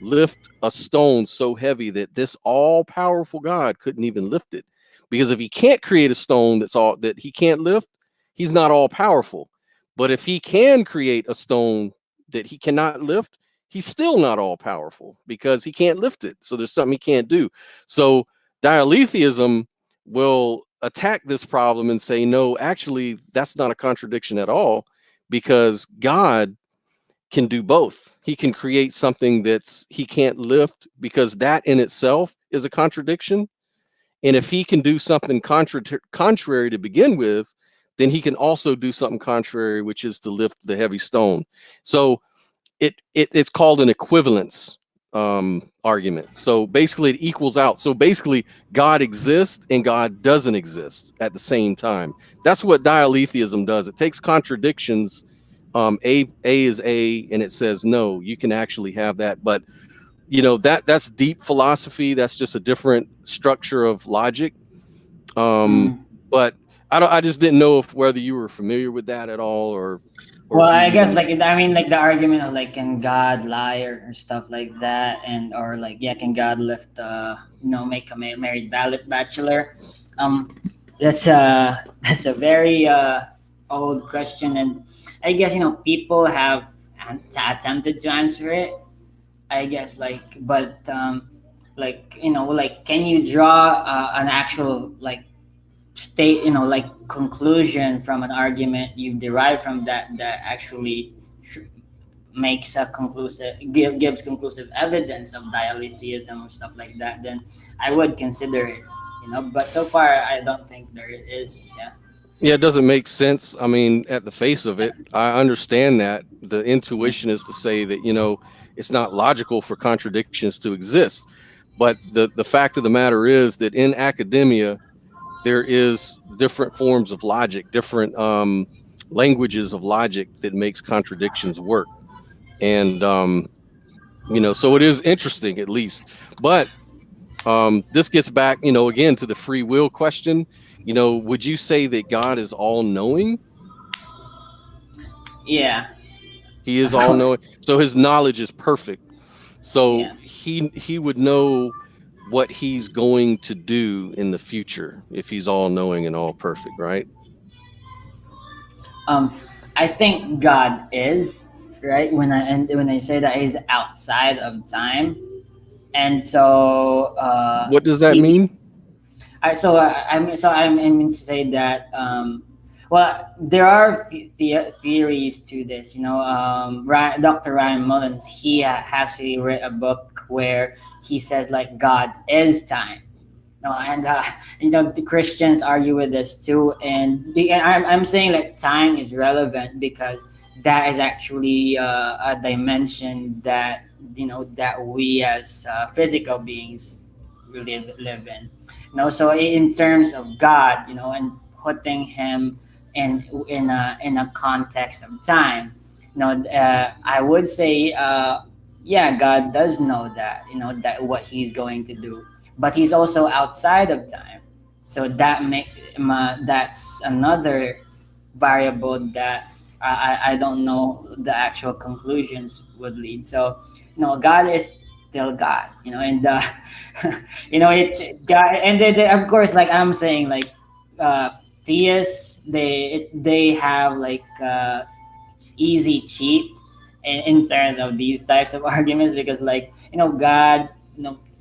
lift a stone so heavy that this all powerful God couldn't even lift it? Because if he can't create a stone that he can't lift, he's not all powerful. But if he can create a stone that he cannot lift, he's still not all powerful because he can't lift it. So there's something he can't do. So dialetheism will attack this problem and say, no, actually, that's not a contradiction at all, because God can do both. He can create something he can't lift, because that in itself is a contradiction. And if he can do something contrary to begin with, then he can also do something contrary, which is to lift the heavy stone. So it's called an equivalence argument. So basically it equals out. So basically God exists and God doesn't exist at the same time. That's what dialetheism does. It takes contradictions. A is A, and it says, no, you can actually have that. But that's deep philosophy. That's just a different structure of logic. But I just didn't know whether you were familiar with that at all, or or Well, if you I guess even. like I mean like the argument of like can God lie or stuff like that, and or like yeah, can God lift make a married bachelor? Um, that's a that's a very old question, and I guess people have attempted to answer it. I guess but like can you draw an actual like state like conclusion from an argument you derive from that actually makes a gives conclusive evidence of dialytheism or stuff like that, then I would consider it, but so far I don't think there is. Yeah. Yeah, it doesn't make sense. I mean, at the face of it, I understand that the Yeah. intuition is to say that, it's not logical for contradictions to exist. But the fact of the matter is that in academia, there is different forms of logic, different languages of logic that makes contradictions work. And, so it is interesting at least. But this gets back, again to the free will question. Would you say that God is all knowing? Yeah. He is all knowing. So his knowledge is perfect. So Yeah. he would know what he's going to do in the future if he's all knowing and all perfect, right? um I think God is right when I say that he's outside of time, and so What does that he mean? I mean to say that well, there are theories to this. Dr. Ryan Mullins, he actually read a book where he says like God is time. No, and the Christians argue with this too, and I'm saying like time is relevant because that is actually a dimension that that we as physical beings live in. So in terms of God, and putting him in a context of time, I would say yeah, God does know that that what he's going to do, but he's also outside of time, so that's another variable that I don't know the actual conclusions would lead. So God is still God, and it God, and of course, like I'm saying, like theists, they have like easy cheat in terms of these types of arguments, because like God,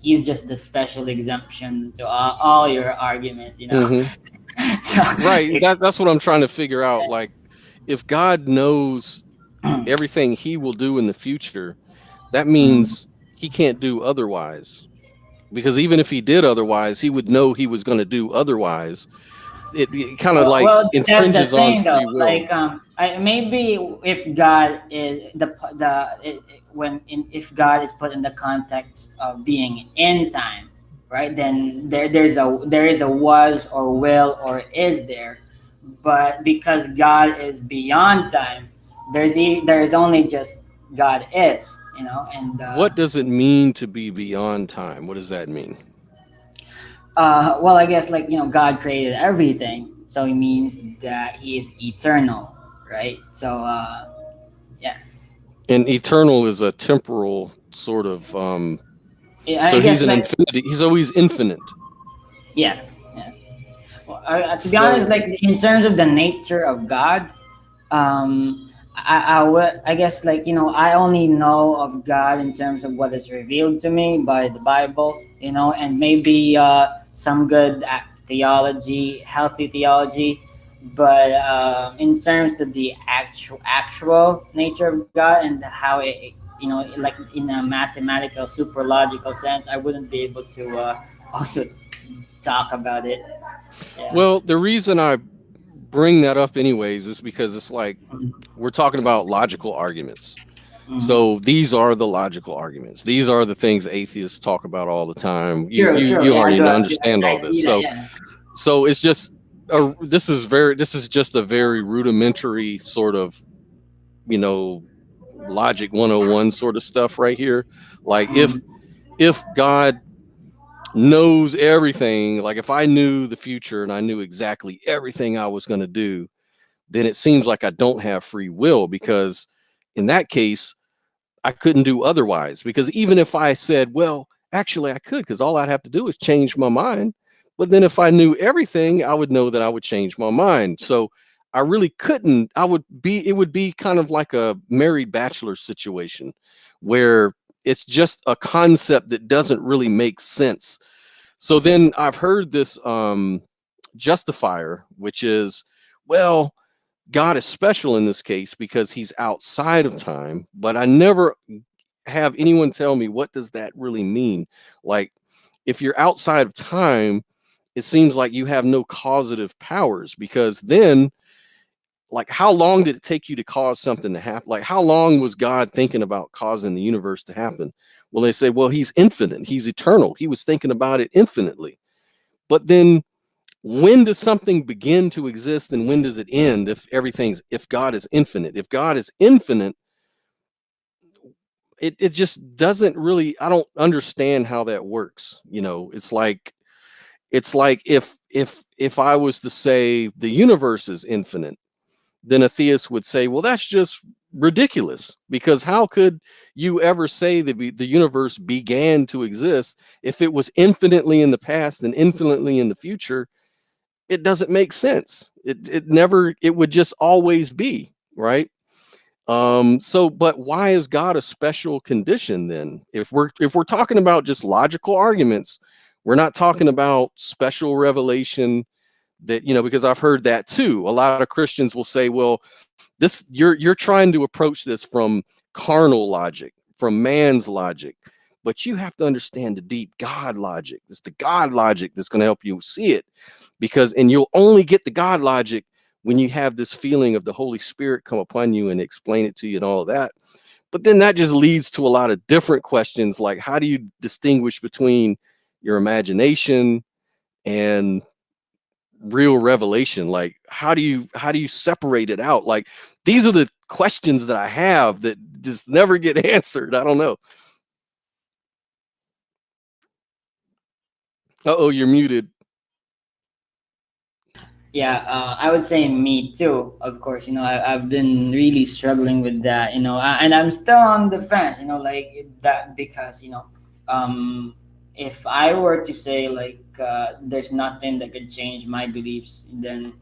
he's just the special exemption to all your arguments. Hmm. So Right. That's what I'm trying to figure out. Like, if God knows everything he will do in the future, that mm. means he can't do otherwise. Because even if he did otherwise, he would know he was going to do otherwise. It kind of like Well, that's the infringes on thing, though. free will. Like, maybe if God is if God is put in the context of being in time, right? Then there is a was or will or is there, but because God is beyond time, there's only just God is, and What does it mean to be beyond time? What does that mean? well, I guess like God created everything, so it means that He is eternal, right? So yeah, And eternal is a temporal sort of. I So he's guess an like infinity. He's always infinite. yeah, yeah. Well, to be honest, So like in terms of the nature of God, I guess like I only know of God in terms of what is revealed to me by the Bible, and maybe some good theology, healthy theology, but in terms of the actual nature of God and how like in a mathematical super logical sense, I wouldn't be able to also talk about it. Yeah. well, the reason I bring that up anyways is because it's like we're talking about logical arguments. Mhm. So these are the logical arguments. These are the things atheists talk about all the time. You True, you true. you Yeah, I already do. understand I all this. see that. So Yeah. so it's just this is just a very rudimentary sort of, you know, logic 101 sort of stuff right here. Like Mhm. if God knows everything, like if I knew the future and I knew exactly everything I was going to do, then it seems like I don't have free will, because in that case, I couldn't do otherwise. Because even if I said, well, actually I could, because all I'd have to do is change my mind. But then if I knew everything, I would know that I would change my mind. So I really couldn't. It would be kind of like a married bachelor situation where it's just a concept that doesn't really make sense. So then I've heard this justifier, which is, well, God is special in this case because he's outside of time, but I never have anyone tell me, what does that really mean? Like, if you're outside of time, it seems like you have no causative powers, because then, like, how long did it take you to cause something to happen? Like, how long was God thinking about causing the universe to happen? Well, they say, well, he's infinite, he's eternal, he was thinking about it infinitely. But then when does something begin to exist and when does it end? If God is infinite, if God is infinite, it just doesn't really, I don't understand how that works. It's like if I was to say the universe is infinite, then a theist would say, well, that's just ridiculous, because how could you ever say that the universe began to exist if it was infinitely in the past and infinitely in the future? It doesn't make sense. It would just always be, right? But why is God a special condition then? If we're talking about just logical arguments, we're not talking about special revelation, that, because I've heard that too. A lot of Christians will say, well, you're trying to approach this from carnal logic, from man's logic, but you have to understand the deep God logic. It's the God logic that's going to help you see it, and you'll only get the God logic when you have this feeling of the Holy Spirit come upon you and explain it to you and all of that. But then that just leads to a lot of different questions, like, how do you distinguish between your imagination and real revelation? Like, how do you separate it out? Like, these are the questions that I have that just never get answered. I don't know. Uh-oh, you're muted. Yeah, I would say me too. Of course, I've been really struggling with that. And I'm still on the fence. Like that, because if I were to say like there's nothing that could change my beliefs, then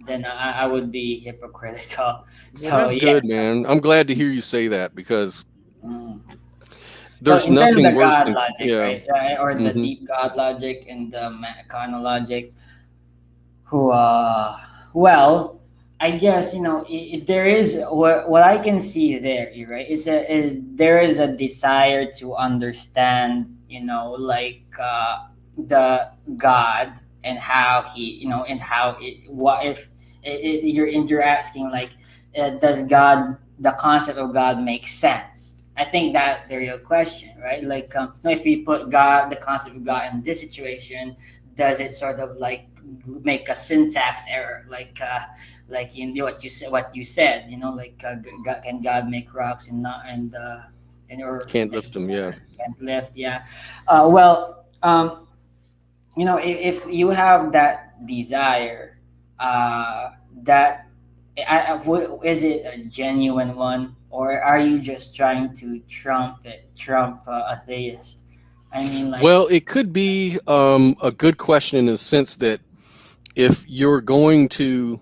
I would be hypocritical. So Well, that's yeah. good, man. I'm glad to hear you say that, because Mm. So there's in terms of nothing the worse God than, logic, yeah. right? Or the Hmm. deep God logic and the carnal logic, who well, I guess there is what I can see there, right, is there is a desire to understand, like the God, and how he, and how it, what if is you're asking like, does God, the concept of God, make sense? I think that's the real question, right? Like, if we put God, the concept of God, in this situation, does it sort of like make a syntax error, like in what you said, like, can God make rocks and not, and or Can't like lift them, yeah. can't lift? Yeah. Well, if you have that desire, that is it a genuine one, or are you just trying to trump a theist? I mean, like. Well, it could be a good question in the sense that if you're going to,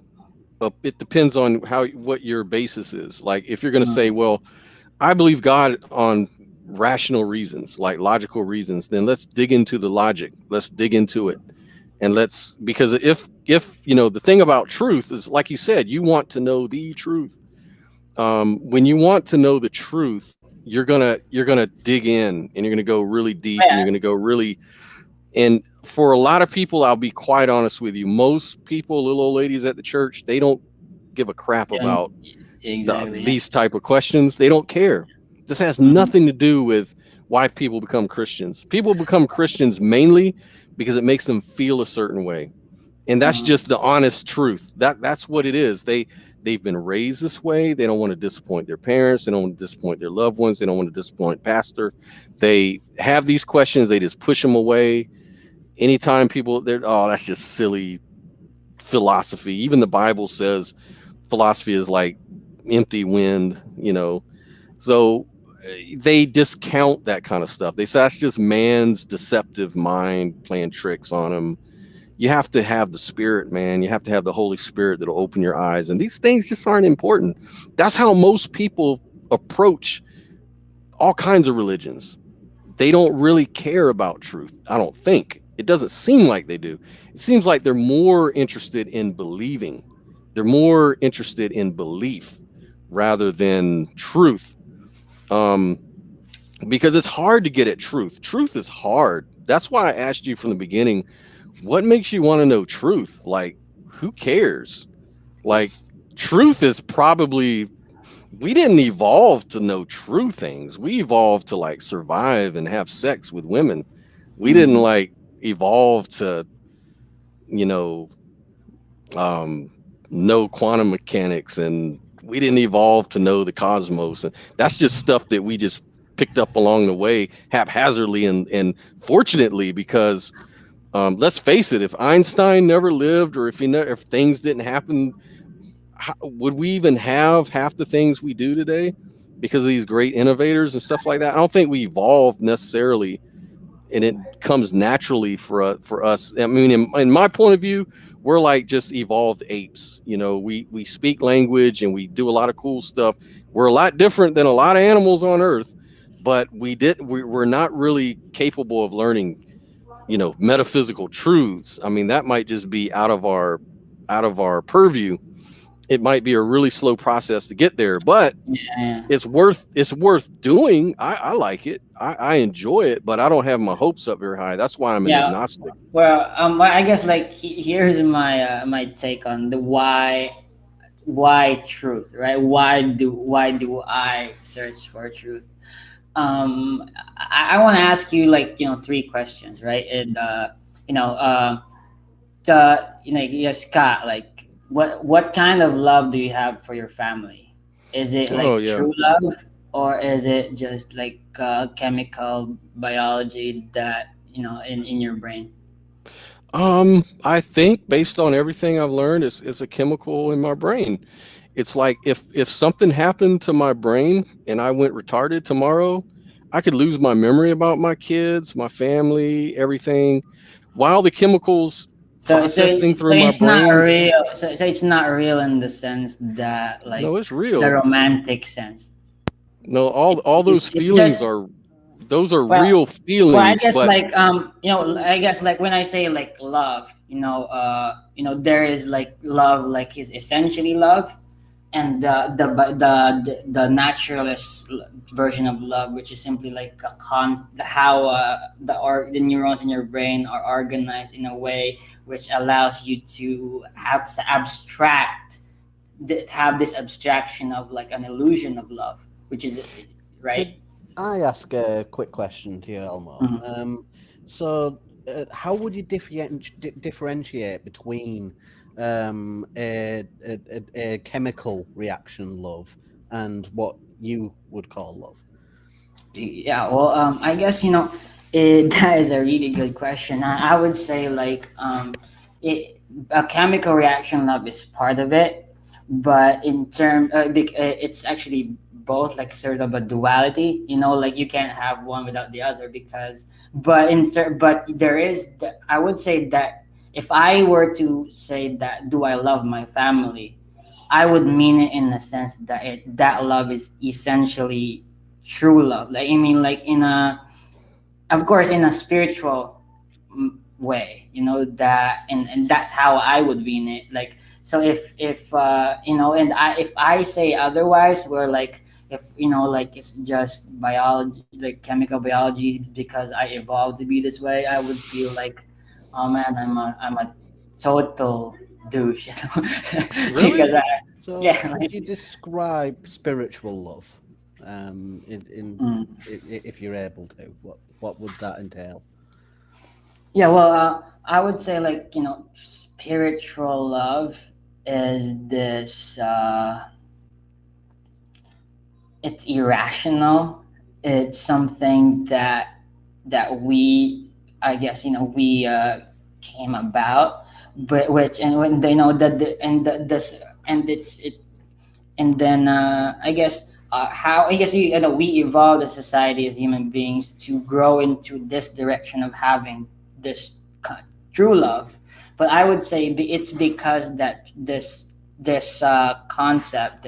it depends on what your basis is. Like, if you're going to say, Mm, well, I believe God on rational reasons, like logical reasons, then let's dig into the logic. Let's dig into it. And because if the thing about truth is, like you said, you want to know the truth. When you want to know the truth, you're gonna dig in, and you're gonna go really deep, and you're yeah. gonna go really. And for a lot of people, I'll be quite honest with you, most people, little old ladies at the church, they don't give a crap And about exactly. these type of questions. They don't care. This has Mhm. nothing to do with why people become Christians. People become Christians mainly because it makes them feel a certain way, and that's Mhm. just the honest truth. That's what it is. They've been raised this way. They don't want to disappoint their parents. They don't want to disappoint their loved ones. They don't want to disappoint pastor. They have these questions. They just push them away. Anytime people, they're, oh, that's just silly philosophy. Even the Bible says philosophy is like empty wind, So they discount that kind of stuff. They say that's just man's deceptive mind playing tricks on him. You have to have the spirit, man. You have to have the Holy Spirit that'll open your eyes. And these things just aren't important. That's how most people approach all kinds of religions. They don't really care about truth, I don't think. It doesn't seem like they do. It seems like they're more interested in believing. They're more interested in belief rather than truth. Because it's hard to get at truth. Truth is hard. That's why I asked you from the beginning, what makes you want to know truth? Like, who cares? Like, truth is probably, we didn't evolve to know true things. We evolved to like survive and have sex with women. We didn't like evolve to, you know, know quantum mechanics, and we didn't evolve to know the cosmos. And that's just stuff that we just picked up along the way haphazardly and fortunately, because let's face it, if Einstein never lived, or if things didn't happen, would we even have half the things we do today because of these great innovators and stuff like that? I don't think we evolved necessarily, and it comes naturally for us. I mean, in my point of view, we're like just evolved apes. We speak language and we do a lot of cool stuff. We're a lot different than a lot of animals on Earth, but we're not really capable of learning, metaphysical truths. I mean, that might just be out of our purview. It might be a really slow process to get there, but it's worth doing. I like it. I enjoy it, but I don't have my hopes up very high. That's why I'm an agnostic. Well, I guess like here's my take on the why truth, right? Why do I search for truth? I want to ask you like three questions, right? And Scott, like what kind of love do you have for your family? Is it like true love, or is it just like chemical biology that in your brain? I think based on everything I've learned, it's a chemical in my brain. It's like if something happened to my brain and I went retarded tomorrow, I could lose my memory about my kids, my family, everything, while the chemicals processing through my it's brain. Not real. So it's not real in the sense that like No, it's real. the romantic sense. No, all those feelings are real feelings. Well, I guess but like I guess like when I say like love, there is like love like is essentially love, and the naturalist version of love, which is simply like how the neurons in your brain are organized in a way which allows you to have this abstraction of like an illusion of love, which is right. I ask a quick question to you, Elmo. So, how would you differentiate between a chemical reaction love and what you would call love? Yeah, well, I guess that is a really good question. I would say like a chemical reaction love is part of it, but in term it's actually both like sort of a duality. Like you can't have one without the other because. But there is. I would say that if I were to say that, do I love my family? I would mean it in the sense that that love is essentially true love. Like I mean, like of course, in a spiritual way, that, and that's how I would mean it. Like, so if if I say otherwise, where like if like it's just biology, like chemical biology, because I evolved to be this way, I would feel like, oh man, I'm a total douche, Really? because So, yeah, could you describe spiritual love? If you're able to, what would that entail? Yeah, well, I would say like spiritual love is this. It's irrational. It's something that we, I guess, we came about, but which and when they know that the, and the, this and it's it and then I guess how I guess you know we evolved as society as human beings to grow into this direction of having this true love. But I would say it's because that this concept,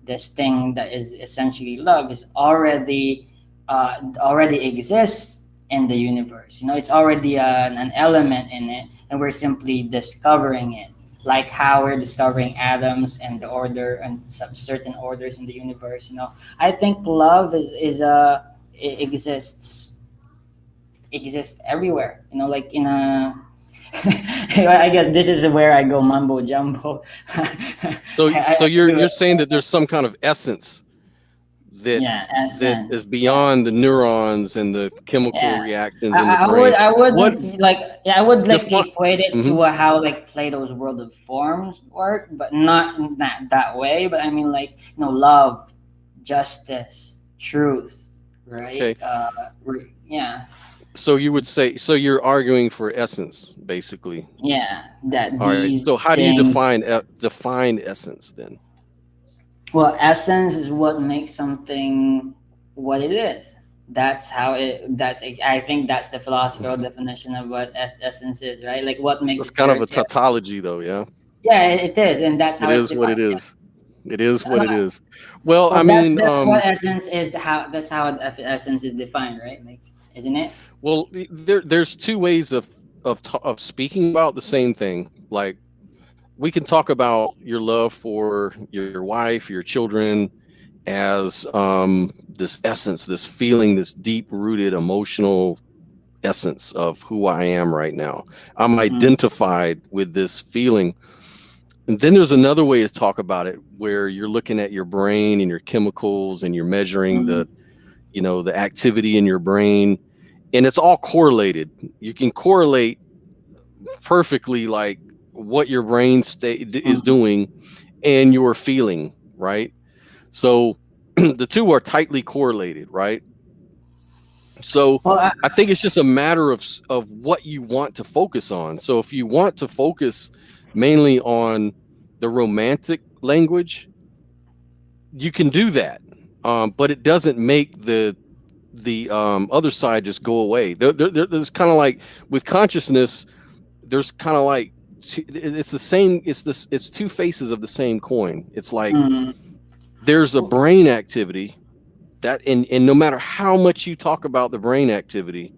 this thing that is essentially love is already exists in the universe. You know, it's already an element in it, and we're simply discovering it. Like how we're discovering atoms and the order and some certain orders in the universe. You know, I think love is it exists everywhere. You know, like in a I guess this is where I go mumbo jumbo. So you're saying that there's some kind of essence that Yeah, that is essence. Yeah, beyond the neurons and the chemical yeah. reactions in the I brain. What wouldn't like yeah I would like define? equate it Hmm. to how like Plato's world of forms work, but not in that way. But I mean like love, justice, truth, right? Okay, Yeah, so you would say, so you're arguing for essence, basically. yeah. That All right. these So how do you things. define essence then? Well, essence is what makes something what it is. That's how it. That's I think that's the philosophical definition of what essence is, right? Like what makes That's it kind of a certain. Yeah, tautology, though. Yeah, yeah, it is, and that's it how it's is what defined. it Yeah. is. It is No, what it is. Well, I well, mean, that's what essence is. That's how essence is defined, right? Like, isn't it? well, there's two ways of speaking about the same thing. Like, we can talk about your love for your wife, your children, as this essence, this feeling, this deep rooted emotional essence of who I am right now. I'm Mm, identified with this feeling. And then there's another way to talk about it where you're looking at your brain and your chemicals and you're measuring mm, the activity in your brain, and it's all correlated. You can correlate perfectly, like what your brain state is mm. doing and your feeling, right? So the two are tightly correlated, right? So Well, I think it's just a matter of what you want to focus on. So if you want to focus mainly on the romantic language, you can do that, but it doesn't make the other side just go away. There's kind of like with consciousness. There's kind of like it's the same. It's two faces of the same coin. It's like mm, there's a brain activity that, and no matter how much you talk about the brain activity,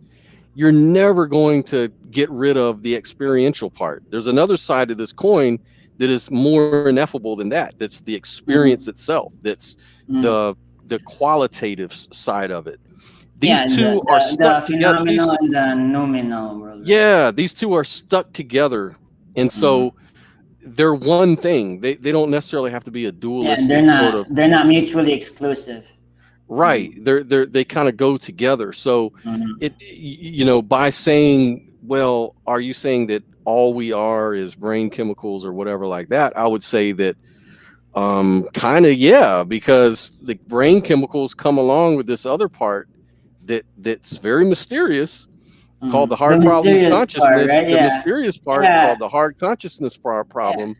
you're never going to get rid of the experiential part. There's another side of this coin that is more ineffable than that. That's the experience mm, itself. That's mm. the qualitative side of it. These Yeah, two are stuck the together. phenomenal and the nominal world, right? Yeah, these two are stuck together, and Mm. so they're one thing. They don't necessarily have to be a Yeah, dualistic sort of. they're not mutually exclusive. Right. Mm, They kind of go together. So mm, by saying, well, are you saying that all we are is brain chemicals or whatever like that? I would say that kind of, yeah, because the brain chemicals come along with this other part that's very mysterious, called mm. the The hard problem of mysterious part, consciousness, right? the Yeah, mysterious part yeah, called the hard consciousness yeah. problem.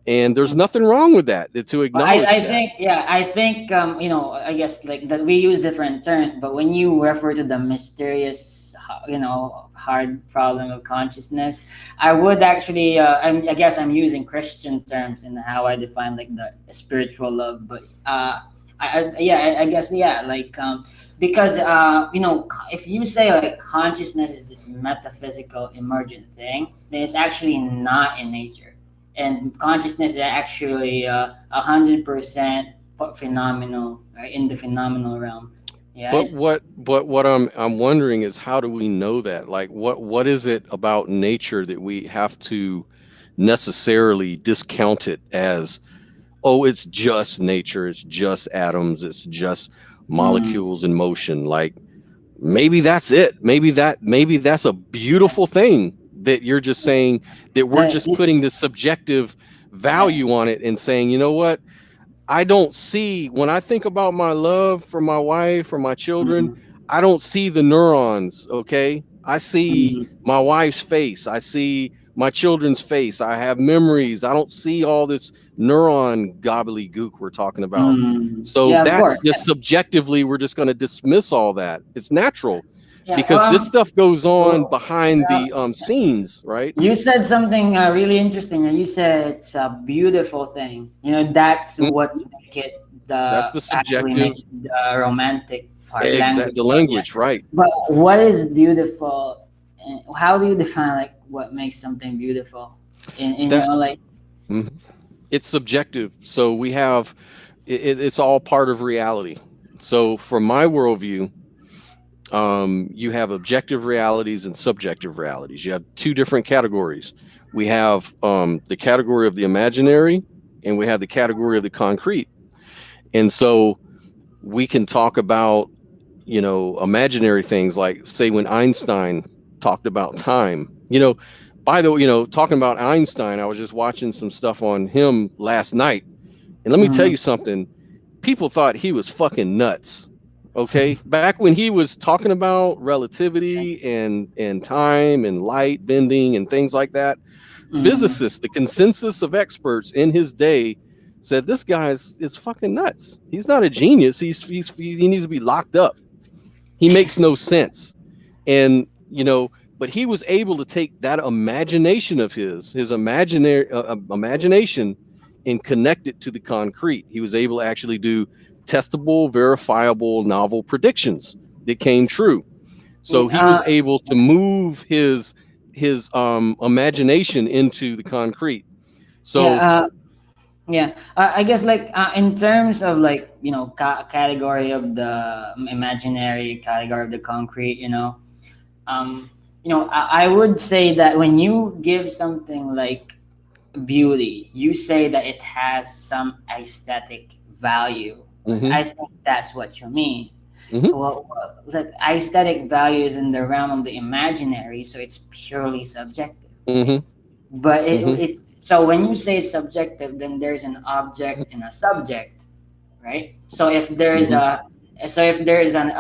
And there's nothing wrong with that, to But acknowledge I that. think yeah I think I guess like that we use different terms, but when you refer to the mysterious hard problem of consciousness, I would actually I guess I'm using Christian terms in how I define like the spiritual love, but I guess yeah like because if you say like consciousness is this metaphysical emergent thing, then it's actually not in nature, and consciousness is actually 100% phenomenal, right? In the phenomenal realm. Yeah. But what I'm wondering is, how do we know that? Like, what is it about nature that we have to necessarily discount it as, oh, it's just nature, it's just atoms, it's just Mm. molecules in motion? Like, maybe that's it. Maybe that's a beautiful thing that you're just saying, that we're just The- putting this subjective yeah. value on it and saying, you know what? I don't see, when I think about my love for my wife, for my children, Mm, I don't see the neurons, okay? I see mm, my wife's face. I see my children's face. I have memories. I don't see all this neuron gobbledygook we're talking about. So Yeah, of that's course. just subjectively, we're just going to dismiss all that. It's natural Yeah, because this stuff goes on well, behind the scenes, right? you said something really interesting. You said it's a beautiful thing. That's Mhm. what make it That's the actually subjective, makes the romantic part exact language. the language, right? But what is beautiful? And how do you define like what makes something beautiful? In That like. mhm. It's subjective. So we have it's all part of reality. So from my worldview, you have objective realities and subjective realities. You have two different categories. We have the category of the imaginary, and we have the category of the concrete. And so we can talk about, imaginary things, like say when Einstein talked about time. By the way, talking about Einstein, I was just watching some stuff on him last night, and let me tell you something. People thought he was fucking nuts. Okay, back when he was talking about relativity and time and light bending and things like that, physicists, the consensus of experts in his day, said this guy is fucking nuts. He's not a genius. He needs to be locked up. He makes no sense. And but he was able to take that imagination of his imaginary imagination and connect it to the concrete. He was able to actually do testable, verifiable, novel predictions that came true. So he was able to move his imagination into the concrete. So I guess like in terms of like category of the imaginary, category of the concrete, I would say that when you give something like beauty, you say that it has some aesthetic value. I think that's what you mean. Well, that aesthetic value is in the realm of the imaginary, so it's purely subjective. But it's so when you say subjective, then there's an object and a subject, right? So if there is a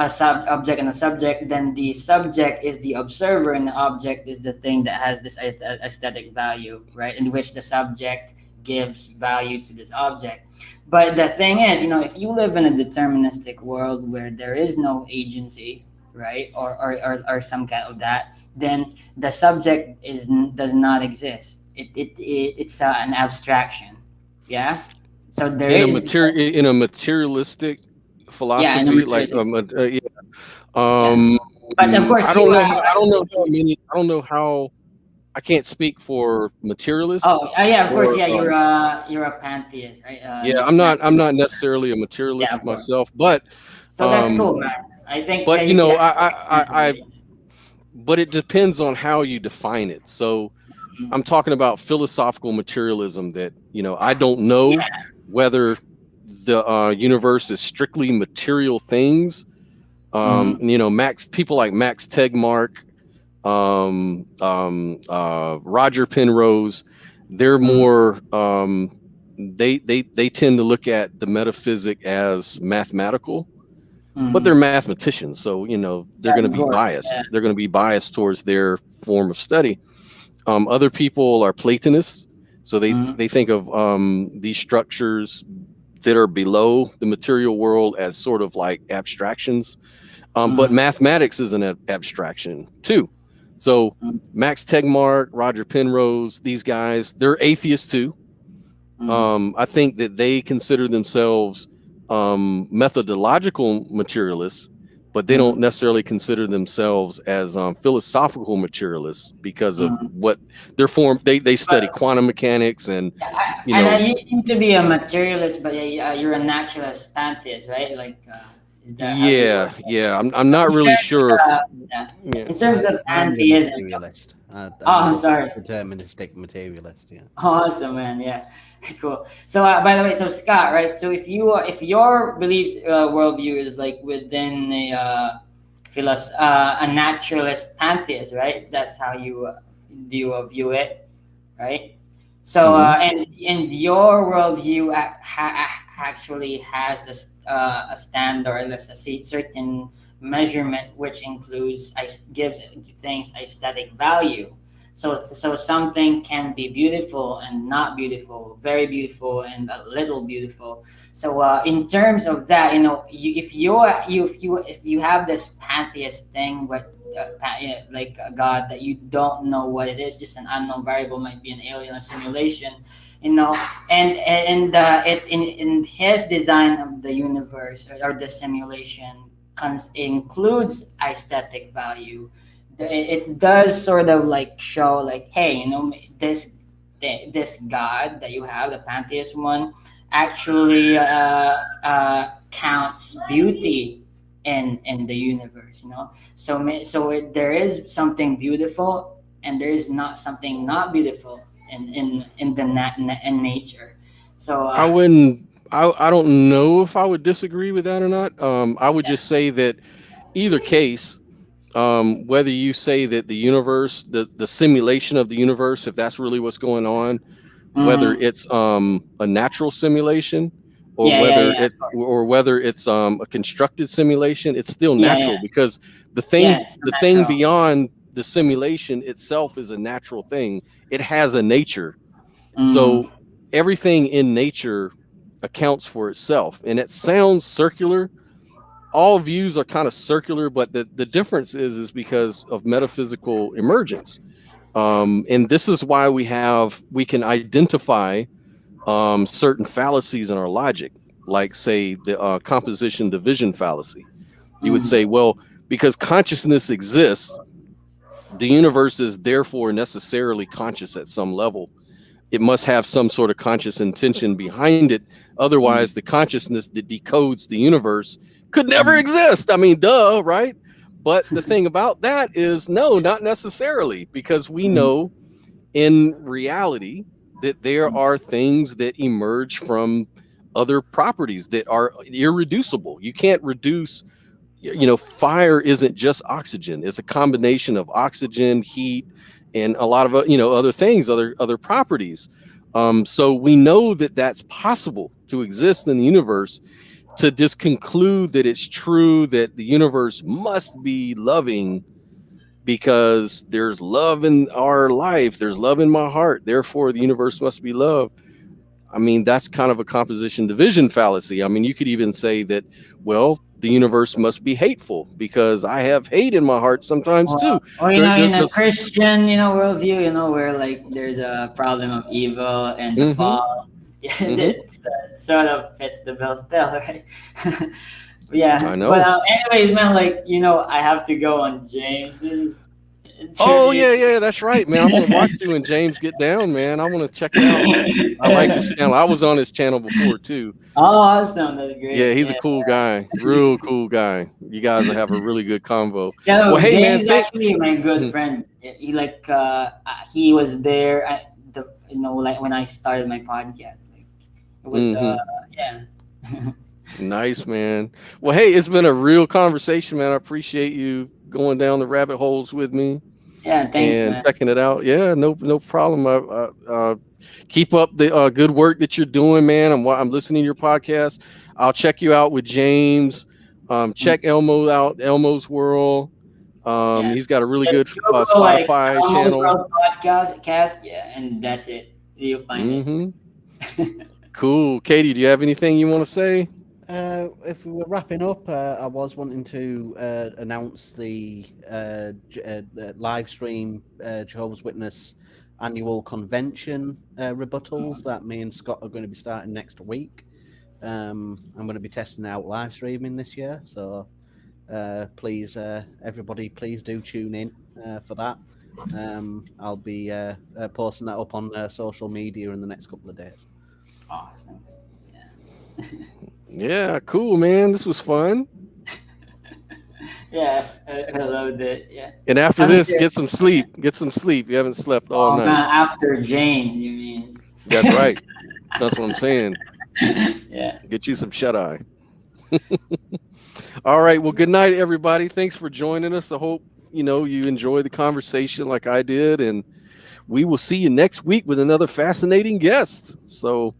sub object and a subject, then the subject is the observer and the object is the thing that has this aesthetic value, right? In which the subject gives value to this object. But the thing is, if you live in a deterministic world where there is no agency, right, or some kind of that, then the subject does not exist. It's an abstraction, yeah. So there in is a materialistic yeah, in a philosophy, like materialistic, yeah. yeah. But of course, I don't know. I don't know how many. I don't know how. I can't speak for materialists. Oh, yeah, of course, Or yeah. You're a pantheist, right? yeah, I'm not necessarily a materialist Yeah, of course. myself, but So that's cool, man. I think but you can I but it depends on how you define it. So I'm talking about philosophical materialism, that I don't know whether the universe is strictly material things. People like Max Tegmark, Roger Penrose, they're more they tend to look at the metaphysic as mathematical, but they're mathematicians, so they're going to be biased. Yeah. They're going to be biased towards their form of study. Other people are Platonists, so they think of these structures that are below the material world as sort of like abstractions. But mathematics is an abstraction too. So Max Tegmark, Roger Penrose, these guys, they're atheists too. I think that they consider themselves methodological materialists, but they don't necessarily consider themselves as philosophical materialists because of what their form. They study quantum mechanics and you seem to be a materialist, but you're a naturalist pantheist, right? Like, is that how you work? yeah. I'm not really sure. In terms of I'm the pantheism. materialist. I'm sorry. Deterministic materialist. Yeah. Awesome, man. Yeah, cool. So, by the way, so Scott, right? So, if your beliefs worldview is like within a a naturalist pantheist, right? That's how you view it, right? So, and your worldview actually has a standard, a certain measurement, which includes gives things aesthetic value. So something can be beautiful and not beautiful, very beautiful and a little beautiful. So in terms of that, if you have this pantheist thing, yeah, like a god that you don't know what it is, just an unknown variable, might be an alien or simulation, and it in his design of the universe, or the simulation, includes aesthetic value. It does sort of like show, like, hey, this god that you have, the pantheist one, actually counts beauty in the universe, there is something beautiful, and there is not something not beautiful in nature. So I wouldn't. I don't know if I would disagree with that or not. I would yeah. just say that either case, whether you say that the universe, the simulation of the universe, if that's really what's going on, whether Mhm. it's a natural simulation, or Yeah, yeah, yeah, of course. whether it's a constructed simulation, it's still Yeah, yeah, natural, because the yeah. thing It's the thing natural. beyond the simulation itself is a natural thing. It has a nature. Mm. So everything in nature accounts for itself. And it sounds circular. All views are kind of circular, but the difference is because of metaphysical emergence. And this is why we can identify certain fallacies in our logic, like, say, the composition division fallacy. You would Mm. say, well, because consciousness exists, the universe is therefore necessarily conscious at some level. It must have some sort of conscious intention behind it. Otherwise, Mm. the consciousness that decodes the universe could never Mm. exist. I mean, duh, right? But the thing about that is, no, not necessarily, because we Mm. know in reality that there are things that emerge from other properties that are irreducible. You can't reduce, fire isn't just oxygen. It's a combination of oxygen, heat, and a lot of other things, other properties. So we know that that's possible to exist in the universe. To just conclude that it's true that the universe must be loving because there's love in our life, there's love in my heart, therefore the universe must be love. I mean, that's kind of a composition division fallacy. I mean, you could even say that, well, the universe must be hateful because I have hate in my heart sometimes too. Or There in a does. Christian, worldview, where like there's a problem of evil and the Mm-hmm. fall. Yeah, Mm-hmm. that sort of fits the bill still, right? Yeah, I but know. anyways, man, like I have to go on James. This is Oh interview. yeah, yeah, that's right, man. I'm gonna watch you and James get down, man. I want to check it out. I like his channel. I was on his channel before too. Oh, awesome! That's Yeah, great. he's a Yeah, cool guy, real cool guy. You guys will have a really good convo. yeah. Well, No, hey, man, James think. actually my good friend. He was there. Like when I started my podcast. Like it was the Mm-hmm. yeah. Nice, man. Well, hey, it's been a real conversation, man. I appreciate you going down the rabbit holes with me Yeah, thanks, and man. checking it out. Yeah, no problem. Keep up the good work that you're doing, man. I'm listening to your podcast. I'll check you out with James. Mm. Check Elmo out, Elmo's World. Yeah. He's got a really Just good Google like Spotify Almost channel. World Podcast, yeah, and that's it. You'll find it. Mm-hmm. Cool. Katie, do you have anything you want to say? If we were wrapping up, I was wanting to announce the live stream Jehovah's Witness annual convention rebuttals that me and Scott are going to be starting next week. I'm going to be testing out live streaming this year, so please, everybody, please do tune in for that. I'll be posting that up on social media in the next couple of days. Awesome. Yeah. Yeah, cool, man. This was fun. Yeah, I loved it. Yeah. And after I'm this, sure. get some sleep. Get some sleep. You haven't slept all Oh night. man, after James, you mean? That's right. That's what I'm saying. Yeah. Get you some shut eye. All right. Well, good night, everybody. Thanks for joining us. I hope you enjoyed the conversation like I did, and we will see you next week with another fascinating guest. So,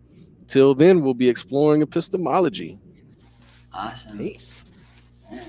till then, we'll be exploring epistemology. Awesome. Peace. Yeah.